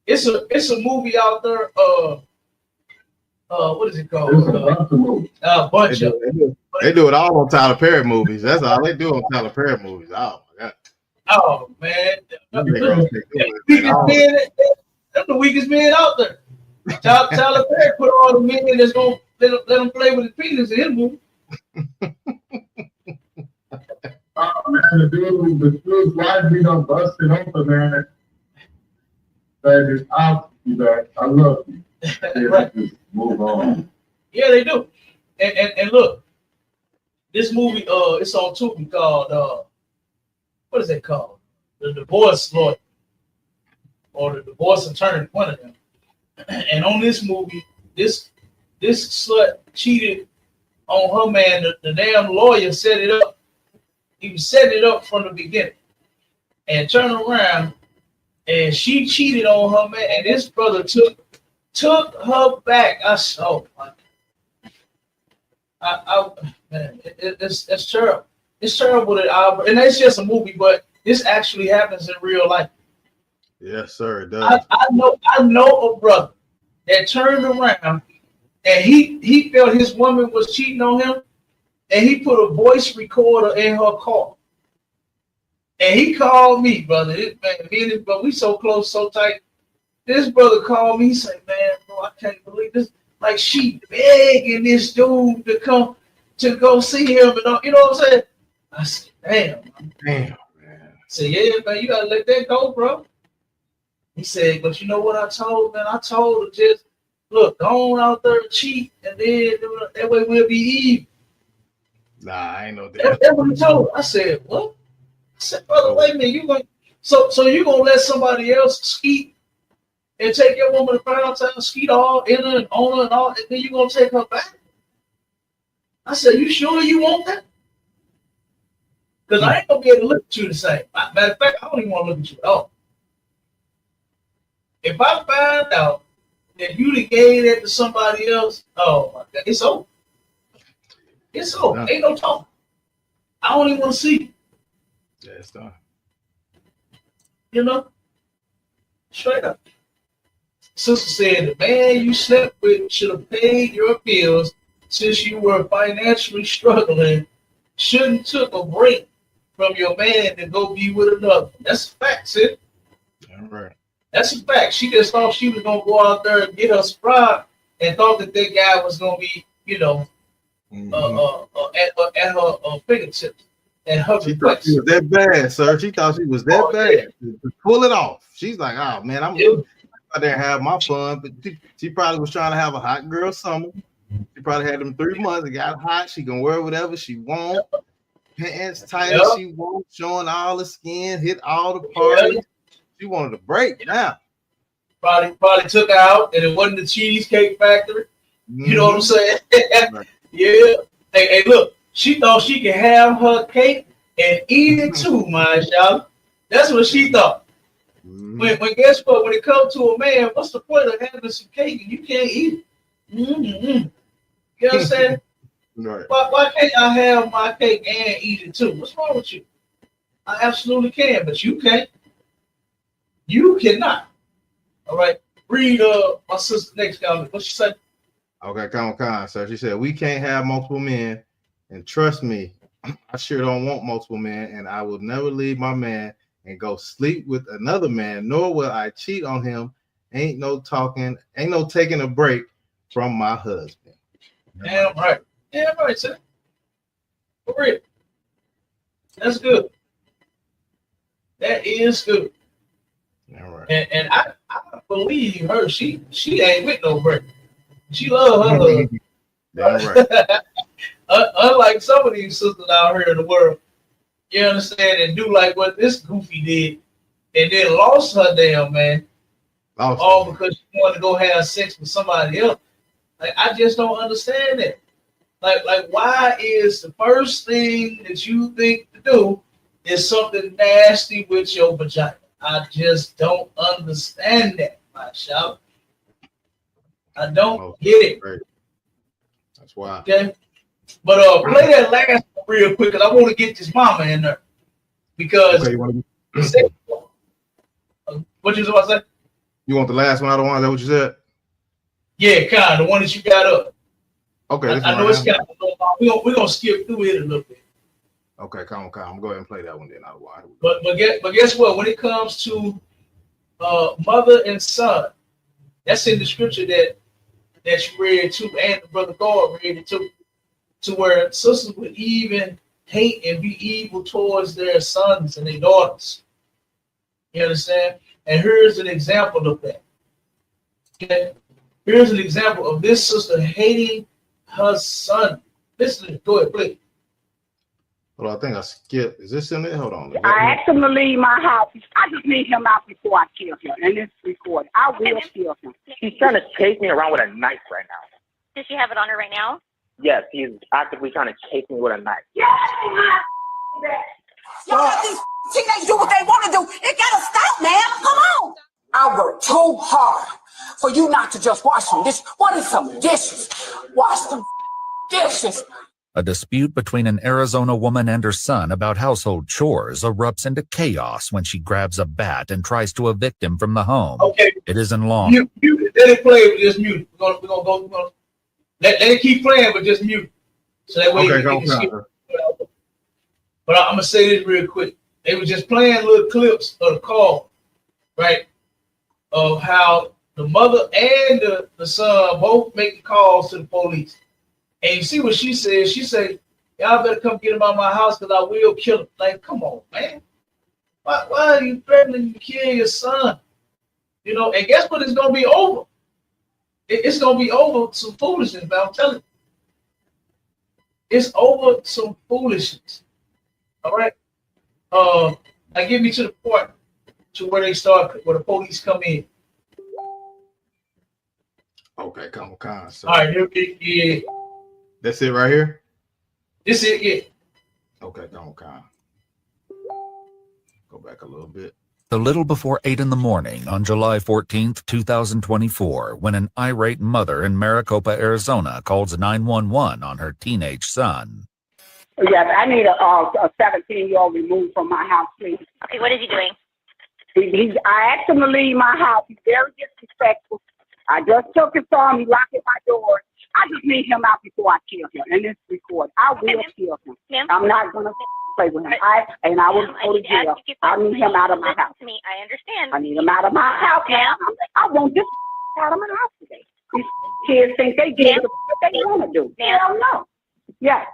It's a movie out there. What is it called? Bunch of. They do it all on Tyler Perry movies. That's all they do on Tyler Perry movies. Oh my god. Oh man, they're the weakest men out there. Tyler Perry put all the men that's gonna let them play with his penis in his movie. Man, the dude's life be done busted open, man. Baby, I'll be back. I love you. Right. Just move on. Yeah, they do. And look, this movie, it's on Tubi called what is it called? The Divorce Lawyer or the Divorce Attorney, one of them. And on this movie, this slut cheated on her man. The damn lawyer set it up. He was setting it up from the beginning. And turned around, and she cheated on her man. And this brother took her back. I saw. Man, it's terrible. It's terrible that and it's just a movie, but this actually happens in real life. Yes, sir. It does. I know a brother that turned around and he felt his woman was cheating on him, and he put a voice recorder in her car. And he called me, brother. Me and his brother, we so close, so tight. This brother called me. He said, "Man, bro, I can't believe this. Like, she begging this dude to come to go see him, and you know what I'm saying?" I said, "Damn, man." I said, "Yeah, man, you gotta let that go, bro." He said, "But you know what I told, man? I told her just look, go on out there and cheat, and then that way we'll be even." Nah, I ain't no damn. That's what he told her. I said, "What?" I said, "Brother, wait a minute, you going so you gonna let somebody else skeet and take your woman to Pound Town, skeet all in her and on her and all, and then you gonna take her back?" I said, "You sure you want that? Because I ain't gonna be able to look at you the same. Matter of fact, I don't even want to look at you at all. If I find out that you done gave that to somebody else, oh my God, it's over. It's over. Ain't no talk. I don't even want to see you." Yeah, it's done. You know? Straight up. Sister said, "The man you slept with should have paid your bills since you were financially struggling. Shouldn't took a break from your man to go be with another." That's a fact, sis. All right. That's a fact. She just thought she was gonna go out there and get her sprite and thought that guy was gonna be, you know, at her fingertips. And her she thought she was that bad, sir. She thought she was that bad to pull it off. She's like, "Oh man, I'm out there and have my fun." But she probably was trying to have a hot girl summer. She probably had them 3 months. It got hot. She can wear whatever she want, pants tight as she wants, showing all the skin, hit all the parties. She wanted a break now. Probably took her out, and it wasn't the Cheesecake Factory. You know what I'm saying? Right. Yeah. Hey, look. She thought she could have her cake and eat it too, my child. That's what she thought. When guess what? When it comes to a man, what's the point of having some cake and you can't eat it? You know what I'm saying? Right. Why can't I have my cake and eat it too? What's wrong with you? I absolutely can, but you can't. You cannot. All right. Read my sister next comment. What she said? Okay, come on, sir. She said, "We can't have multiple men. And trust me, I sure don't want multiple men, and I will never leave my man and go sleep with another man, nor will I cheat on him. Ain't no taking a break from my husband." Damn right. Damn right, sir. For real. That's good. That is good. All right. And I believe her. She ain't with no break. She love her husband. Damn right. Unlike some of these sisters out here in the world, you understand, and do like what this goofy did, and then lost her damn man, all because she wanted to go have sex with somebody else. Like, I just don't understand that. Like, why is the first thing that you think to do is something nasty with your vagina? I just don't understand that, my child. I don't get it. Right. That's why. Okay. But play that last one real quick, because I want to get this mama in there. Because what you about to say? You want the last one? I don't want. Is that what you said? Yeah, kind of the one that you got up. Okay. I know it's kind of long. We're gonna skip through it a little bit. Okay, come on. I'm gonna go ahead and play that one then. But guess what? When it comes to mother and son, that's in the scripture that you read too, and the brother God read it too, to where sisters would even hate and be evil towards their sons and their daughters. You understand? And here's an example of that. Okay? Here's an example of this sister hating her son. Listen, go ahead, please. Hold on, I think I skipped. Is this in there? Hold on. I asked him to leave my house. I just need him out before I kill him. And it's recorded. I will kill him. She's trying to chase me around with a knife right now. Does she have it on her right now? Yes, he's actively trying to chase me with a knife. Y'all let these teenagers do what they want to do. It gotta stop, man. Come on. I work too hard for you not to just wash some dishes. What is some dishes? Wash some dishes. A dispute between an Arizona woman and her son about household chores erupts into chaos when she grabs a bat and tries to evict him from the home. Okay. It isn't long. Let it play, but just mute. We're gonna go. Let it keep playing, but just mute. So that way you can skip. But I'm gonna say this real quick. They were just playing little clips of the call, right? Of how the mother and the son both making calls to the police. And you see what she said? She said, y'all better come get him out of my house because I will kill him. Like, come on, man. Why are you threatening to kill your son? You know, and guess what? It's going to be over. It's going to be over some foolishness, man. I'm telling you. It's over some foolishness. All right? I get me to the point to where where the police come in. Okay, come on. So. All right, here we go. That's it right here? This is it. Okay, go back a little bit. A little before 8 in the morning on July 14th, 2024, when an irate mother in Maricopa, Arizona calls 911 on her teenage son. Yes, I need a 17-year-old removed from my house, please. Okay, what is he doing? I asked him to leave my house. He's very disrespectful. I just took his arm. He locked at my door. I just need him out before I kill him. And it's recorded. I will kill him. I'm not going to play with him. I will go to jail. I need him out of my house. Me, I understand. I need him out of my house, man. I want this out of my house today. These kids think they get what they want to do. Hell no. Yes.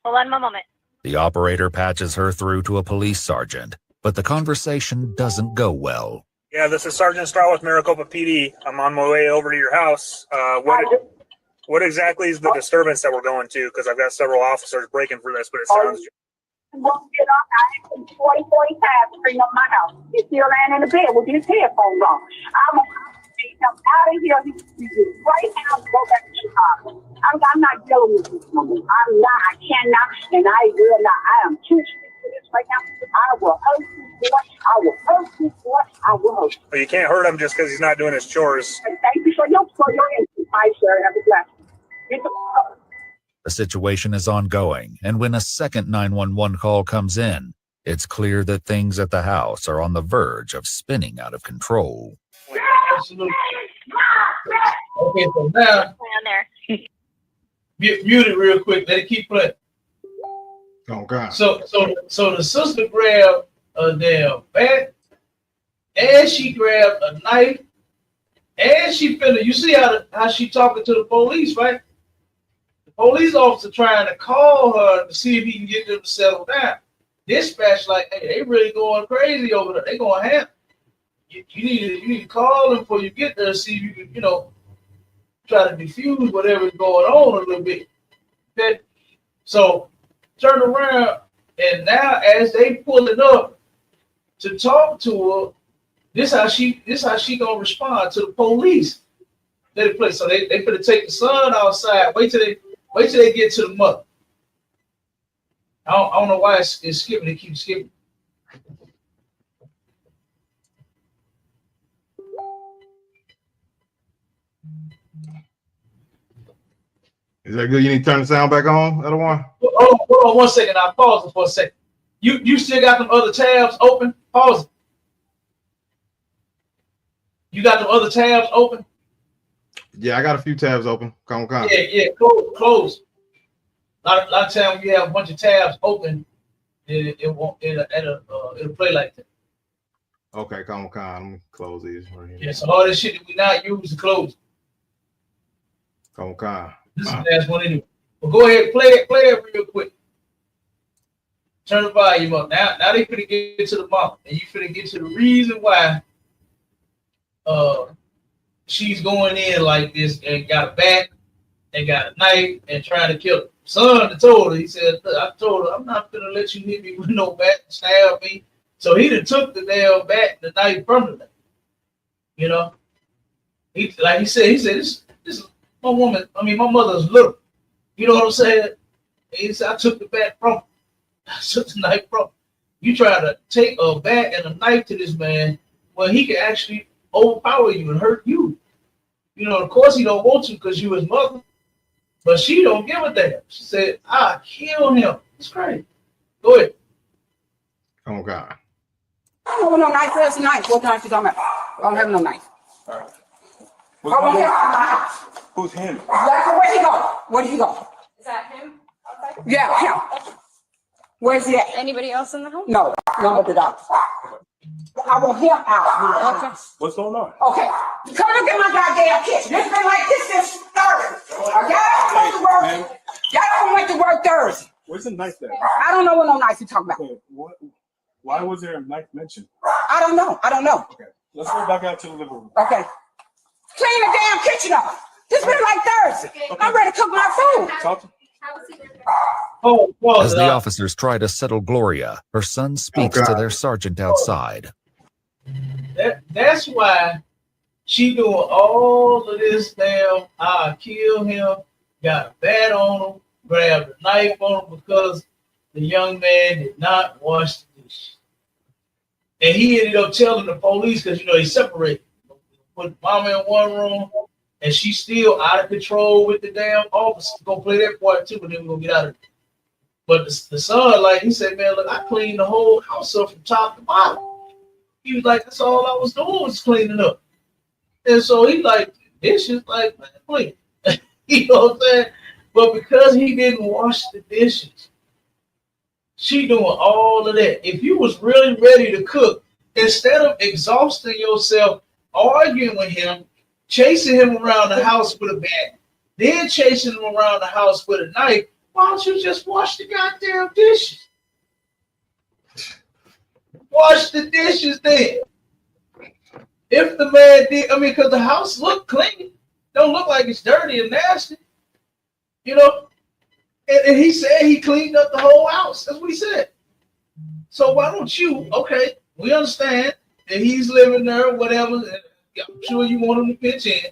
Hold on one moment. The operator patches her through to a police sergeant, but the conversation doesn't go well. Yeah, this is Sergeant Stroud with Maricopa PD. I'm on my way over to your house. What exactly is the disturbance that we're going to? Because I've got several officers breaking for this, but it sounds... I asked him 40 times to bring up my house. He's still laying in the bed with his headphones on. I'm going to take him out of here. He's right now to go back to Chicago. I'm not dealing with this woman. I'm not. I cannot, and I will not. I am too sick for this right now. I will hurt this boy. I will hurt this boy. I will hurt him. Well, you can't hurt him just because he's not doing his chores. Thank you for your input. Bye, sir. Have a blessing. The situation is ongoing, and when a second 911 call comes in, it's clear that things at the house are on the verge of spinning out of control. Absolutely. Okay, so now mute it real quick. Let it keep playing. Okay. So the sister grabbed a damn bat, and she grabbed a knife, and she finna. You see how she talking to the police, right? Police officer trying to call her to see if he can get them to settle down. Dispatch like, hey, they really going crazy over there. They going ham. You need to call them before you get there, see if you can, try to diffuse whatever's going on a little bit. Okay? So turn around, and now as they pulling up to talk to her, this how she gonna respond to the police. Let it play. So they finna take the son outside. Wait till they get to the mother. I don't know why it's skipping. It keeps skipping. Is that good? You need to turn the sound back on, other one? Hold on 1 second. I'll pause it for a second. You still got them other tabs open? Pause it. You got them other tabs open? Yeah, I got a few tabs open. Come. Yeah. Close. A lot of times you have a bunch of tabs open, it'll play like that. Okay, come. Let me close these right here. Yeah, so all this shit that we not use to close. Come. This is the last one anyway. Well, go ahead, play it real quick. Turn the volume up. Now they finna get to the mom, and you finna get to the reason why she's going in like this and got a bat and got a knife and trying to kill her. son told her, he said, I told her, I'm not gonna let you hit me with no bat and stab me. So he done took the damn bat, the knife from her. You know, he said, this is my woman. I mean, my mother's little. You know what I'm saying? He said, I took the bat from her. I took the knife from her. You try to take a bat and a knife to this man, well, he can actually overpower you and hurt you. You know, of course he don't want to because you his mother, but she don't give a damn. She said, I kill him. It's crazy. Go ahead. Oh God. I don't have no knife. Where's the knife? What knife you talking about? I don't have no knife. All right. Who's him? Where'd he go? Where did he go? Is that him? Yeah, him. Where's he at? Anybody else in the home? No, none but the doctor. I want him out. Okay. What's going on? Okay. Come look at my goddamn kitchen. It's been like this since Thursday. Y'all don't went to work Thursday. Where's the knife there? I don't know what no knife you talking about. Okay, why was there a knife mentioned? I don't know. Okay, let's go back out to the living room. Okay. Clean the damn kitchen up. This been like Thursday. Okay. I'm ready to cook my food. Talk to As the officers try to settle Gloria, her son speaks to their sergeant outside. That's why she doing all of this damn, I'll kill him, got a bat on him, grabbed a knife on him because the young man did not wash the dishes. And he ended up telling the police because, you know, he separated. Put mama in one room, and she's still out of control with the damn officer. Gonna play that part too, but then we're gonna get out of it. But the son, like, he said, man, look, I cleaned the whole house up from top to bottom. He was like, that's all I was doing was cleaning up. And so he like, dishes, like, man, clean. You know what I'm saying? But because he didn't wash the dishes, she doing all of that. If you was really ready to cook, instead of exhausting yourself, arguing with him, chasing him around the house with a bat, then chasing him around the house with a knife, why don't you just wash the goddamn dishes? Wash the dishes then. If the man did, I mean, because the house look clean, don't look like it's dirty and nasty, you know. And he said he cleaned up the whole house. That's what he said. So why don't you? Okay, we understand that he's living there, whatever. And I'm sure you want him to pitch in,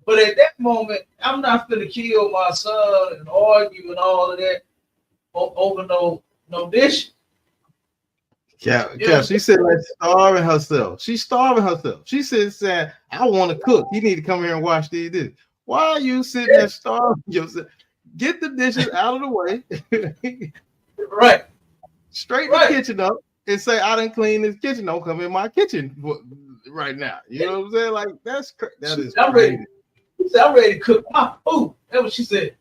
but at that moment, I'm not gonna kill my son and argue and all of that over no dish. Yeah, she's sitting there starving herself. She's starving herself. She said, saying, I want to cook. You need to come here and wash these dishes. Why are you sitting there starving yourself? Get the dishes out of the way. Right. Straighten the kitchen up and say, I didn't clean this kitchen. Don't come in my kitchen right now. You know what I'm saying? Like, that is I'm crazy. ready. She said, I'm ready to cook my food. That's what she said.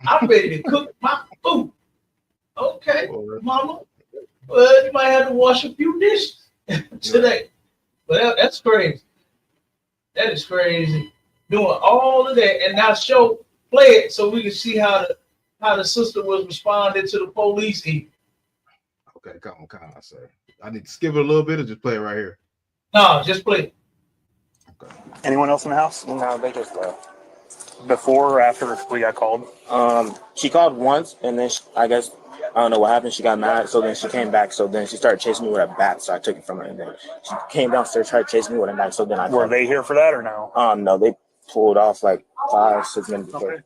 I'm ready to cook my food. Okay, mama. Well, you might have to wash a few dishes today. But that's crazy. That is crazy. Doing all of that and now play it so we can see how the sister was responding to the police. Okay, come on, sir. I need to skip it a little bit or just play it right here. No, just play it. Okay. Anyone else in the house? No, they just left. Before or after we got called? She called once, and then I guess I don't know what happened. She got mad, so then she came back. So then she started chasing me with a bat, so I took it from her. And then she came downstairs, tried chasing me with a knife. So then Were they here for that or no? No, they pulled off like 5-6 minutes before. Okay,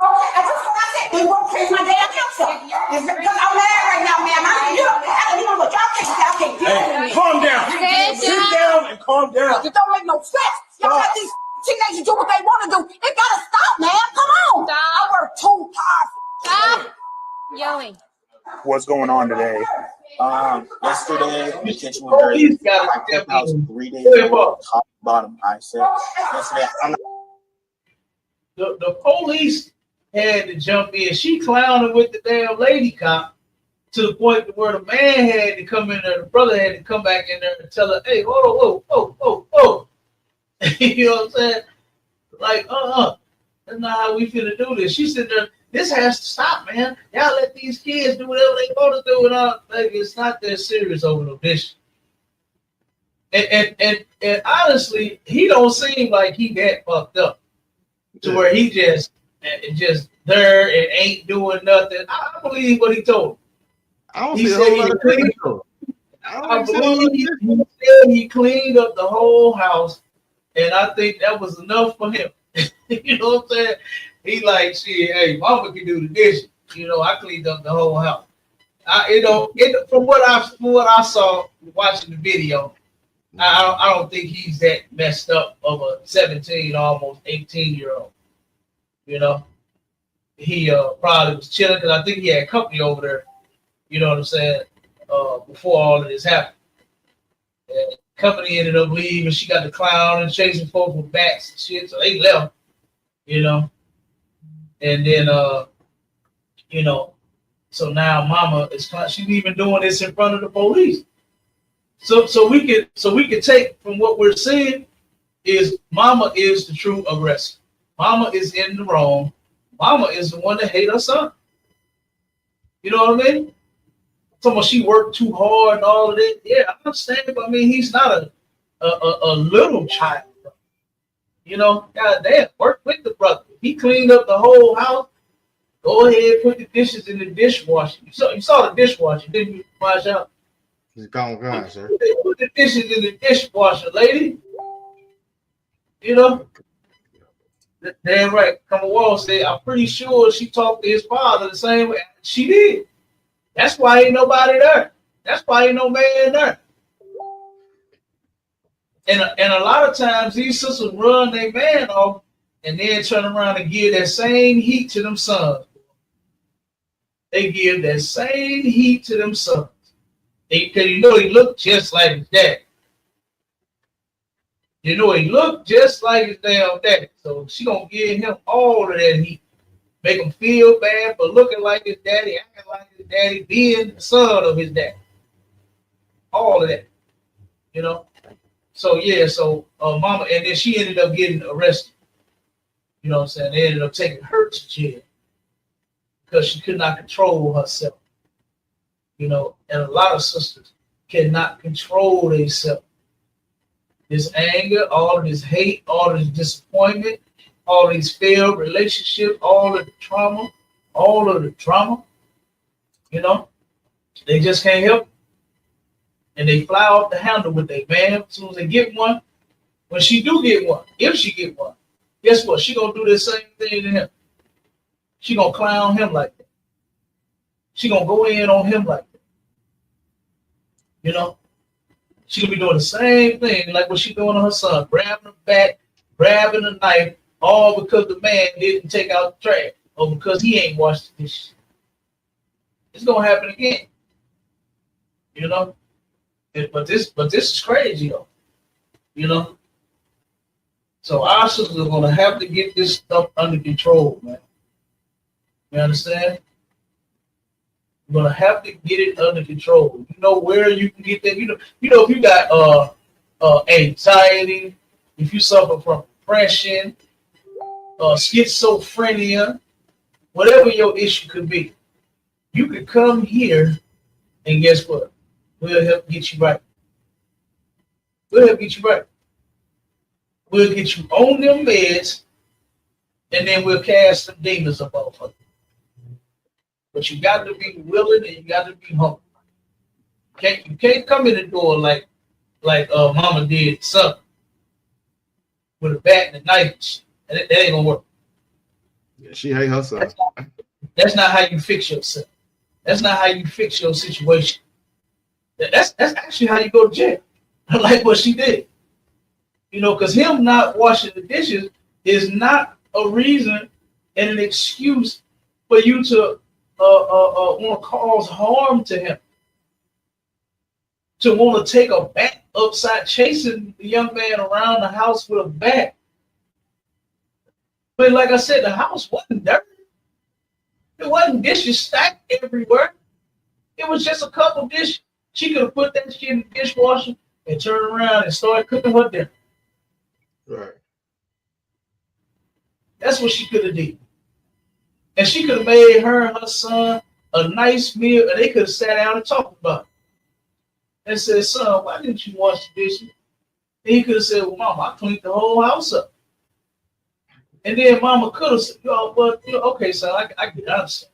I just what I said. We won't change my damn house up. It's because I'm mad right now, man. You know what y'all can't deal with me. Calm down. Sit down and calm down. It don't make no sense. Y'all let these teenagers do what they want to do. It gotta stop, man. Come on. Stop. I work too hard. Stop yelling. What's going on today? Yesterday, the kitchen was dirty. I kept the house 3 days ago, top to bottom. I said, yesterday, I'm not. The police had to jump in. She clowning with the damn lady cop to the point where the man had to come in there, the brother had to come back in there and tell her, hey, whoa. You know what I'm saying? Like, that's not how we finna do this. She said, this has to stop, man. Y'all let these kids do whatever they want to do, and like, it's not that serious over no dish. And honestly, he don't seem like he that fucked up to where he just and just there and ain't doing nothing. I believe what he told. I don't He see a said whole he lot of cleaned. things, though. I believe he said he cleaned up the whole house, and I think that was enough for him. You know what I'm saying? He like, shit, hey, mama can do the dishes. You know, I cleaned up the whole house. From what I saw watching the video, I don't think he's that messed up of a 17, almost 18-year-old. You know, he probably was chilling because I think he had company over there. You know what I'm saying? Before all of this happened, and company ended up leaving. She got the clown and chasing folks with bats and shit, so they left. You know, and then you know, so now mama is she's even doing this in front of the police. So we could take from what we're seeing is mama is the true aggressor. Mama is in the wrong. Mama is the one that hate her son. You know what I mean? Someone she worked too hard and all of this. Yeah, I understand, but I mean he's not a little child. You know, goddamn, work with the brother. He cleaned up the whole house. Go ahead, put the dishes in the dishwasher. You saw the dishwasher, didn't you? Wash out. It's gone, sir. Put the dishes in the dishwasher, lady. You know? Damn right. Come on, said, I'm pretty sure she talked to his father the same way. She did. That's why ain't nobody there. That's why ain't no man there. And a lot of times these sisters run their man off and then turn around and give that same heat to them sons. They give that same heat to them sons. Because you know he looked just like his dad. You know he looked just like his damn daddy. So she gonna give him all of that heat. Make him feel bad for looking like his daddy, acting like his daddy, being the son of his daddy. All of that. You know? So yeah, so mama, and then she ended up getting arrested. You know what I'm saying? They ended up taking her to jail because she could not control herself. You know, and a lot of sisters cannot control themselves. This anger, all of this hate, all of this disappointment, all of these failed relationships, all of the trauma, you know, they just can't help it. And they fly off the handle with their man as soon as they get one. When she do get one, if she get one, guess what? She gonna do the same thing to him. She gonna clown him like that. She gonna go in on him like that. You know? She gonna be doing the same thing like what she doing on her son, grabbing the bat, grabbing the knife, all because the man didn't take out the trash or because he ain't washed the dishes. It's gonna happen again. You know? But this is crazy though. You know? So our sisters are gonna have to get this stuff under control, man. You understand? You're gonna have to get it under control. You know where you can get that. You know if you got anxiety, if you suffer from depression, schizophrenia, whatever your issue could be, you could come here and guess what? We'll help get you right. We'll help get you right. We'll get you on them beds, and then we'll cast some demons up off of you. But you got to be willing and you got to be humble. You can't come in the door like Mama did son with a bat and a knife. That ain't gonna work. Yeah, she hate her son. That's not how you fix yourself. That's not how you fix your situation. That's actually how you go to jail. Like what she did. You know, because him not washing the dishes is not a reason and an excuse for you to want to cause harm to him. To want to take a bat upside, chasing the young man around the house with a bat. But like I said, the house wasn't dirty. It wasn't dishes stacked everywhere. It was just a couple dishes. She could have put that shit in the dishwasher and turned around and started cooking her dinner. Right. That's what she could have did. And she could have made her and her son a nice meal, and they could have sat down and talked about it. And said, son, why didn't you wash the dishes? And he could have said, well, Mama, I cleaned the whole house up. And then Mama could have said, okay, son, I get it.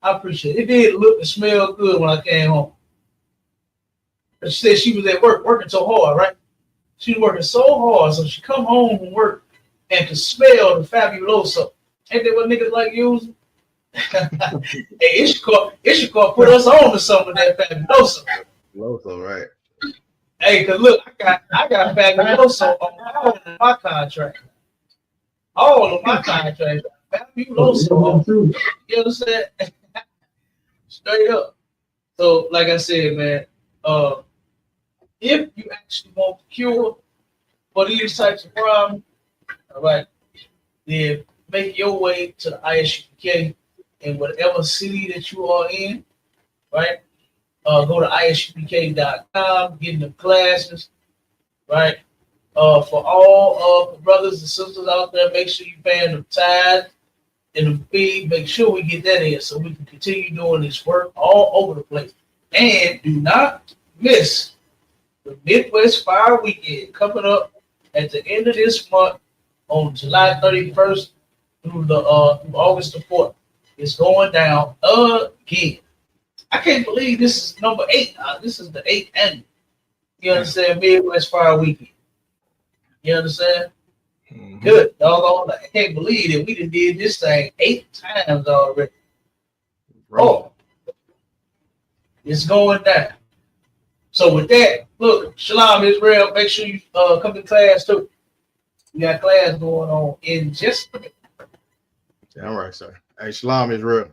I appreciate it. It did look and smell good when I came home. But she said she was at work working so hard, right? She was working so hard, so she come home from work and could smell the Fabuloso. Ain't that what niggas like using? Hey, it should put us on to some of that Fabuloso. Fabuloso, right? Hey, cause look, I got Fabuloso on all of my contracts. All of my contracts, Fabuloso. You understand? Straight up. So, like I said, man, if you actually want the cure for these types of problems, all right, then make your way to the ISUPK in whatever city that you are in, right? Go to isupk.com, get in the classes, right? For all of the brothers and sisters out there, make sure you paying them tithe and the fee. Make sure we get that in so we can continue doing this work all over the place. And do not miss the Midwest Fire Weekend coming up at the end of this month on July 31st through August the 4th. It's going down again. I can't believe this is number 8. This is the 8th annual. You understand? Midwest Fire Weekend. You understand? Mm-hmm. Good. Doggone, I can't believe that we did this thing 8 times already. Oh, it's going down. So with that, look, Shalom Israel, make sure you come to class too. We got class going on in just a minute. Yeah, all right, sir. Hey, Shalom Israel.